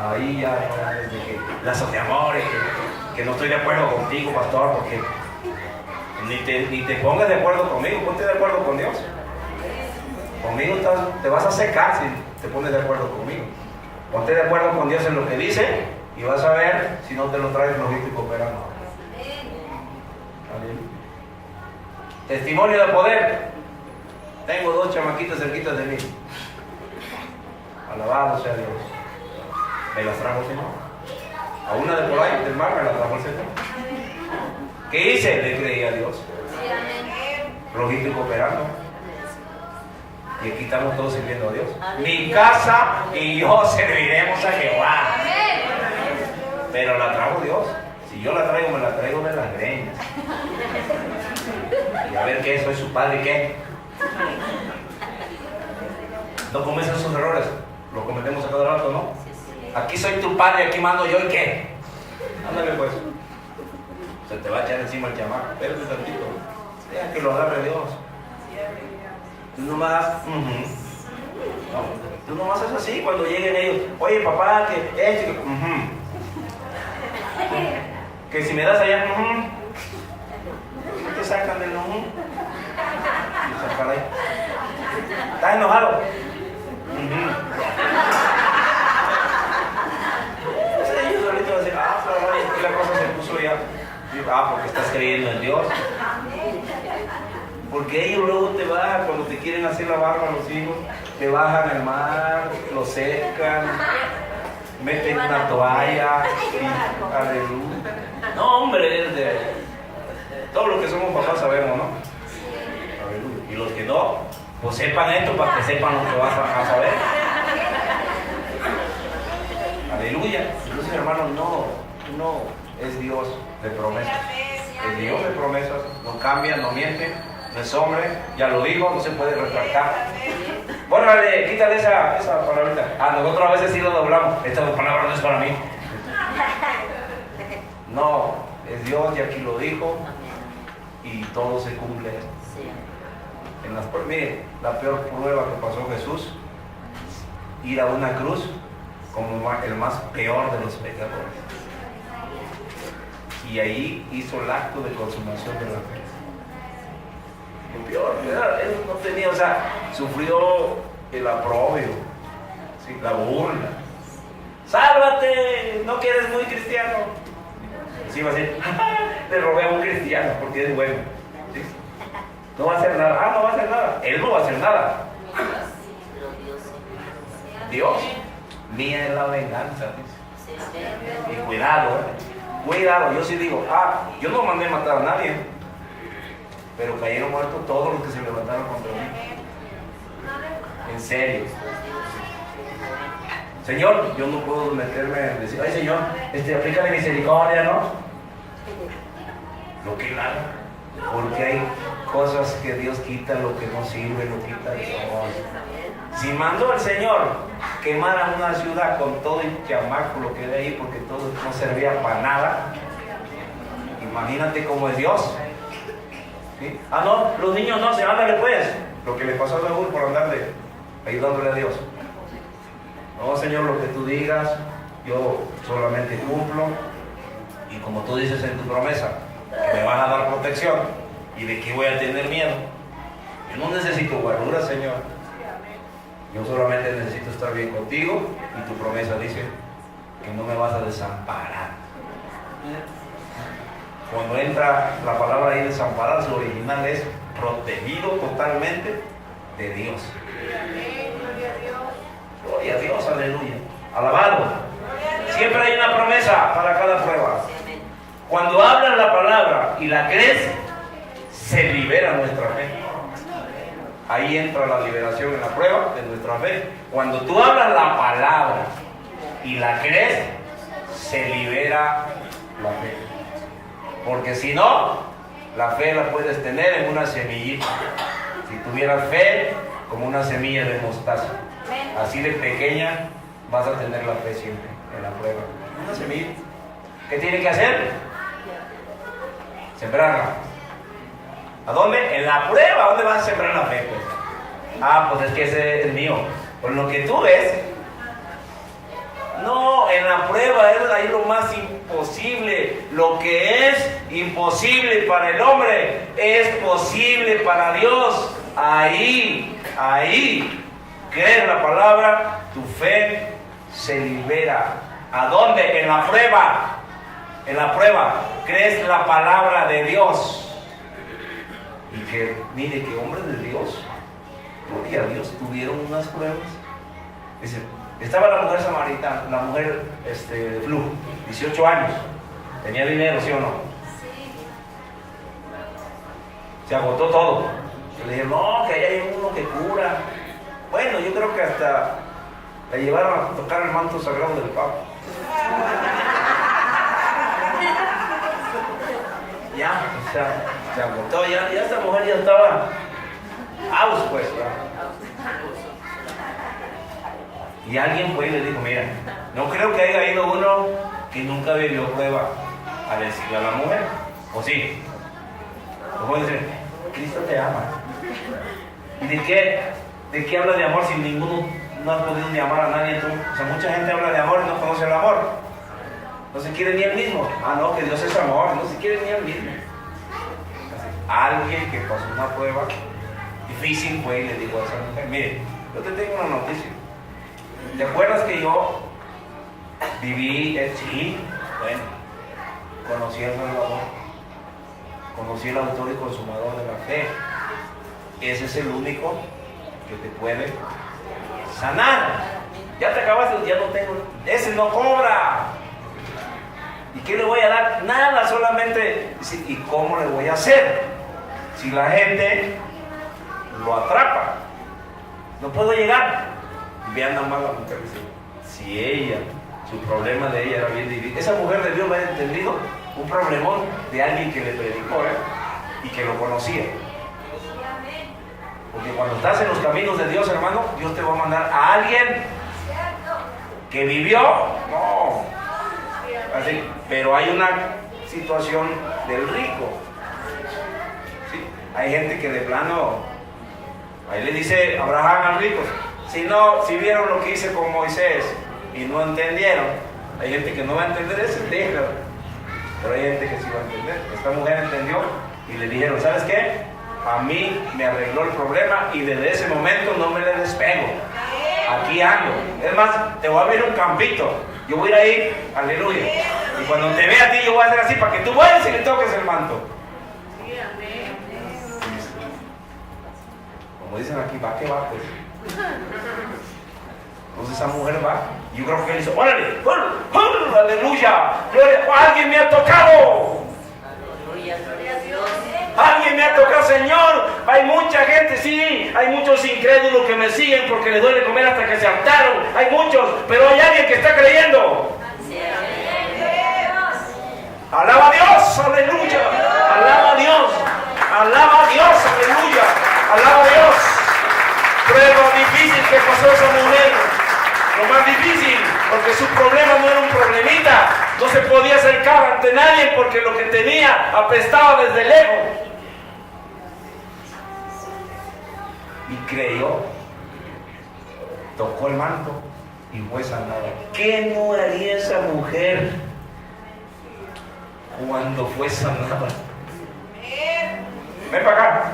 Ahí ya no es de que lazos de amores, que no estoy de acuerdo contigo, pastor, porque ni te pongas de acuerdo conmigo, ponte de acuerdo con Dios. Conmigo te vas a secar si te pones de acuerdo conmigo. Ponte de acuerdo con Dios en lo que dice y vas a ver si no te lo traes flojito y cooperando. Testimonio de poder. Tengo 2 chamaquitas cerquitas de mí. Alabado sea Dios. Me las trajo el Señor. A una de por ahí del mar me la trajo el Señor. ¿Qué hice? Le creí a Dios. Flojito y cooperando. Y aquí estamos todos sirviendo a Dios. Mi casa y yo serviremos a Jehová. Pero la trajo Dios. Si yo la traigo, me la traigo de las greñas. Y a ver qué, soy su padre, ¿qué? No cometas esos errores. Los cometemos a cada rato, ¿no? Aquí soy tu padre, aquí mando yo, ¿y qué? Ándale pues. Se te va a echar encima el chamaco. Espérate tantito. Deja que lo agarre Dios. Tú nomás, no, tú nomás haces así cuando lleguen ellos. Oye, papá, que que si me das allá, ¿qué te sacan del ¿Estás enojado? creyendo en Dios. Porque ellos luego te bajan, cuando te quieren hacer la barba a los hijos, te bajan al mar, lo secan, meten una toalla, y, aleluya. No, hombre, todos los que somos papás sabemos, ¿no? Aleluya. Y los que no, pues sepan esto para que sepan lo que vas a saber. Aleluya. Entonces, hermanos, no es Dios de promesas. Es Dios de promesas, no cambia, no miente, no es hombre, ya lo dijo, no se puede retractar. Bueno, dale, quítale esa palabrita. Nosotros a veces sí lo doblamos. Esta palabra no es para mí. No, es Dios y aquí lo dijo y todo se cumple. Mire, la peor prueba que pasó Jesús, ir a una cruz como el más peor de los pecadores. Y ahí hizo el acto de consumación de la fe. Lo peor, él no tenía, o sea, sufrió el aprobio, ¿sí? La burla. ¡Sálvate! ¿No que eres muy cristiano? Sí, va a decir, le robé a un cristiano porque es bueno. ¿Sí? No va a hacer nada. No va a hacer nada. Él no va a hacer nada. Dios, mía es la venganza. Y cuidado, cuidado. Yo sí digo, yo no mandé matar a nadie, pero cayeron muertos todos los que se levantaron contra mí. En serio. Señor, yo no puedo meterme en decir, ay Señor, aplícale misericordia, ¿no? Lo que él haga. Porque hay cosas que Dios quita, lo que no sirve, lo quita Dios. Si mandó el Señor quemar a una ciudad con todo el chamaco, lo que de ahí, porque todo no servía para nada, imagínate cómo es Dios. ¿Sí? No, los niños no se ándale pues. Lo que le pasó a Saúl por andarle ayudándole a Dios. No, Señor, lo que tú digas, yo solamente cumplo. Y como tú dices en tu promesa, que me vas a dar protección, ¿y de qué voy a tener miedo? Yo no necesito guarura, Señor. Yo solamente necesito estar bien contigo, y tu promesa dice que no me vas a desamparar. Cuando entra la palabra ahí desamparar, su original es protegido totalmente de Dios. Gloria a Dios, aleluya. Alabado. Siempre hay una promesa para cada prueba. Cuando hablas la palabra y la crees, se libera nuestra fe. Ahí entra la liberación en la prueba de nuestra fe. Cuando tú hablas la palabra y la crees, se libera la fe. Porque si no, la fe la puedes tener en una semillita. Si tuvieras fe como una semilla de mostaza, así de pequeña, vas a tener la fe siempre en la prueba. Una semilla. ¿Qué tiene que hacer? Sembrarla. ¿A dónde? En la prueba. ¿Dónde vas a sembrar la fe? Pues es que ese es mío. Por lo que tú ves, no, en la prueba es ahí lo más imposible. Lo que es imposible para el hombre es posible para Dios. Ahí, crees la palabra, tu fe se libera. ¿A dónde? En la prueba. En la prueba, crees la palabra de Dios. Y que, mire, que hombres de Dios, gloria a Dios, tuvieron unas pruebas. Dice, estaba la mujer samaritana, la mujer de flujo, 18 años, tenía dinero, ¿sí o no? Sí. Se agotó todo. Le dijeron, no, que ahí hay uno que cura. Bueno, yo creo que hasta la llevaron a tocar el manto sagrado del Papa. Ya, o sea, se agotó, ya esta mujer ya estaba aus, pues, ya. Y alguien fue y le dijo, mira, no creo que haya ido uno que nunca vivió prueba a decirle a la mujer, ¿o sí? ¿O puede decir, Cristo te ama? ¿Y de qué habla de amor si ninguno no has podido ni amar a nadie tú? O sea, mucha gente habla de amor y no conoce el amor. No se quiere ni el mismo. No, que Dios es amor, no se quiere ni el mismo. Alguien que pasó una prueba difícil fue y le dijo a esa mujer, mire, yo te tengo una noticia. ¿Te acuerdas que yo viví, sí, bueno, conocí al Salvador? Conocí el autor y consumador de la fe. Ese es el único que te puede sanar. Ya te acabaste, ya no tengo. Ese no cobra. ¿Y qué le voy a dar? Nada, solamente. ¿Y cómo le voy a hacer? Si la gente lo atrapa, no puedo llegar. Vean nada más la mujer. Si ella, su problema de ella era bien dividido. Esa mujer debió haber entendido un problemón de alguien que le predicó, y que lo conocía. Porque cuando estás en los caminos de Dios, hermano, Dios te va a mandar a alguien que vivió, no, así, pero hay una situación del rico. ¿Sí? Hay gente que de plano, ahí le dice Abraham al rico, si vieron lo que hice con Moisés y no entendieron, hay gente que no va a entender eso, déjalo. Pero hay gente que sí va a entender. Esta mujer entendió y le dijeron, ¿sabes qué? A mí me arregló el problema y desde ese momento no me le despego. Aquí ando. Es más, te voy a abrir un campito. Yo voy a ir, aleluya. Y cuando te vea a ti, yo voy a hacer así para que tú vayas y le toques el manto. Como dicen aquí, va que va, pues. Entonces esa mujer va. Yo creo que él hizo, órale, aleluya, gloria, alguien me ha tocado. Alguien me ha tocado, Señor. Hay mucha gente, sí, hay muchos incrédulos que me siguen porque les duele comer hasta que se hartaron. Hay muchos, pero hay alguien que está creyendo. Alaba a Dios, aleluya. Alaba a Dios, alaba a Dios, aleluya. Alaba a Dios. Prueba difícil que pasó esa mujer. Lo más difícil, porque su problema no era un problemita. No se podía acercar ante nadie porque lo que tenía apestaba desde lejos. Y creyó, tocó el manto y fue sanada. ¿Qué no haría esa mujer cuando fue sanada? Ven para acá.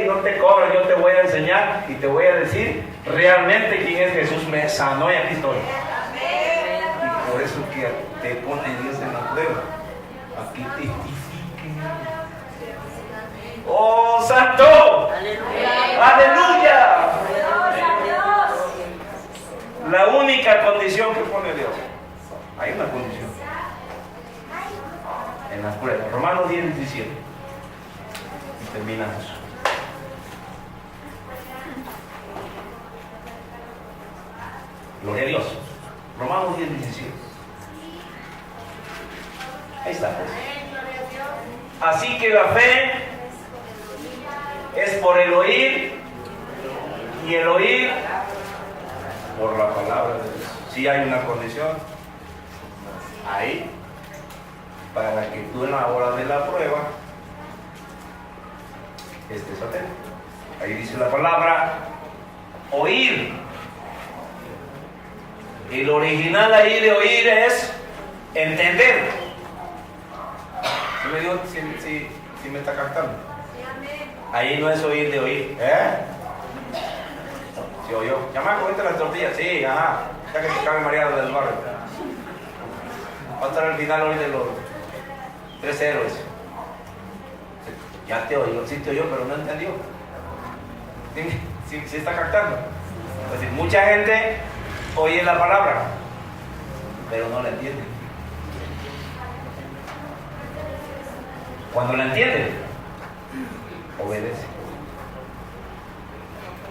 No te cobres, yo te voy a enseñar y te voy a decir realmente quién es Jesús. Me sanó y aquí estoy. Y por eso que te pone Dios en la prueba. Aquí testifiquen. ¡Oh, santo! ¡Aleluya! La única condición que pone Dios. Hay una condición. En las pruebas. Romanos 10:17. Y terminamos. Gloria a Dios. Romanos 10:17. Ahí está. Así que la fe es por el oír y el oír por la palabra de Dios. Si hay una condición ahí para que tú en la hora de la prueba estés atento. Ahí dice la palabra oír. El original ahí de oír es entender. ¿Sí me está captando? Ahí no es oír de oír. ¿Sí oyó? Llama, cuenta las tortillas. Sí, ajá. Ya que se cabe María del barrio. Va a estar al final hoy de los 3 héroes. Ya te oyó, sí te oyó, pero no entendió. ¿Sí está captando? Es decir, mucha gente oye la palabra, pero no la entiende. Cuando la entiende, obedece.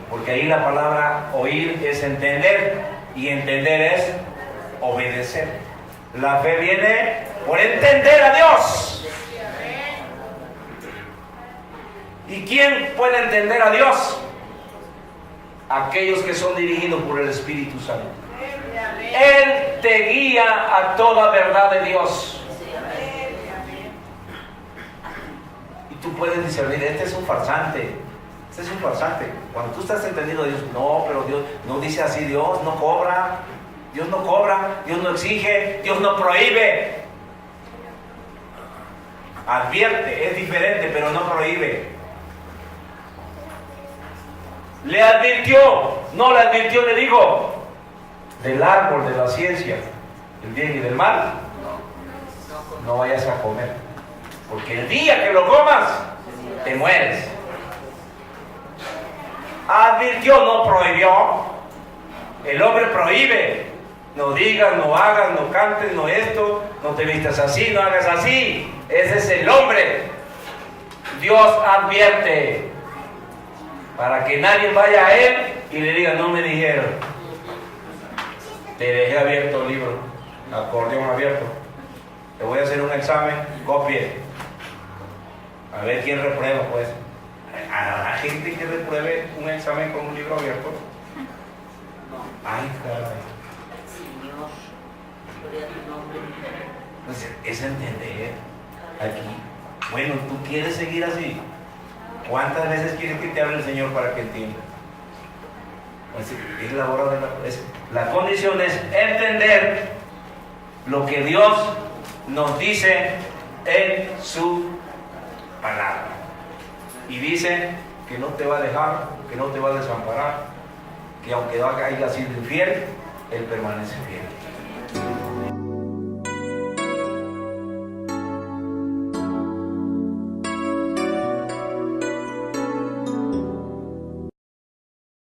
Porque ahí la palabra oír es entender y entender es obedecer. La fe viene por entender a Dios. ¿Y quién puede entender a Dios? Aquellos que son dirigidos por el Espíritu Santo. Él te guía a toda verdad de Dios. Y tú puedes discernir, este es un farsante. Este es un farsante. Cuando tú estás entendiendo a Dios, no, pero Dios no dice así, Dios no cobra. Dios no cobra, Dios no exige, Dios no prohíbe. Advierte, es diferente, pero no prohíbe. Le advirtió, no le advirtió, le dijo, del árbol de la ciencia, del bien y del mal, no vayas a comer. Porque el día que lo comas, te mueres. Advirtió, no prohibió. El hombre prohíbe. No digas, no hagas, no cantes, no esto, no te vistas así, no hagas así. Ese es el hombre. Dios advierte para que nadie vaya a él y le diga, no me dijeron. Te dejé abierto el libro, acordeón abierto. Te voy a hacer un examen, copie. A ver quién reprueba, pues. A la gente que repruebe un examen con un libro abierto. Ay, caray. Señor, gloria a tu nombre. Pues es entender aquí. Bueno, ¿tú quieres seguir así? ¿Cuántas veces quieres que te hable el Señor para que entiendas? Pues es la hora de la condición es entender lo que Dios nos dice en su palabra. Y dice que no te va a dejar, que no te va a desamparar, que aunque haya sido infiel, Él permanece fiel.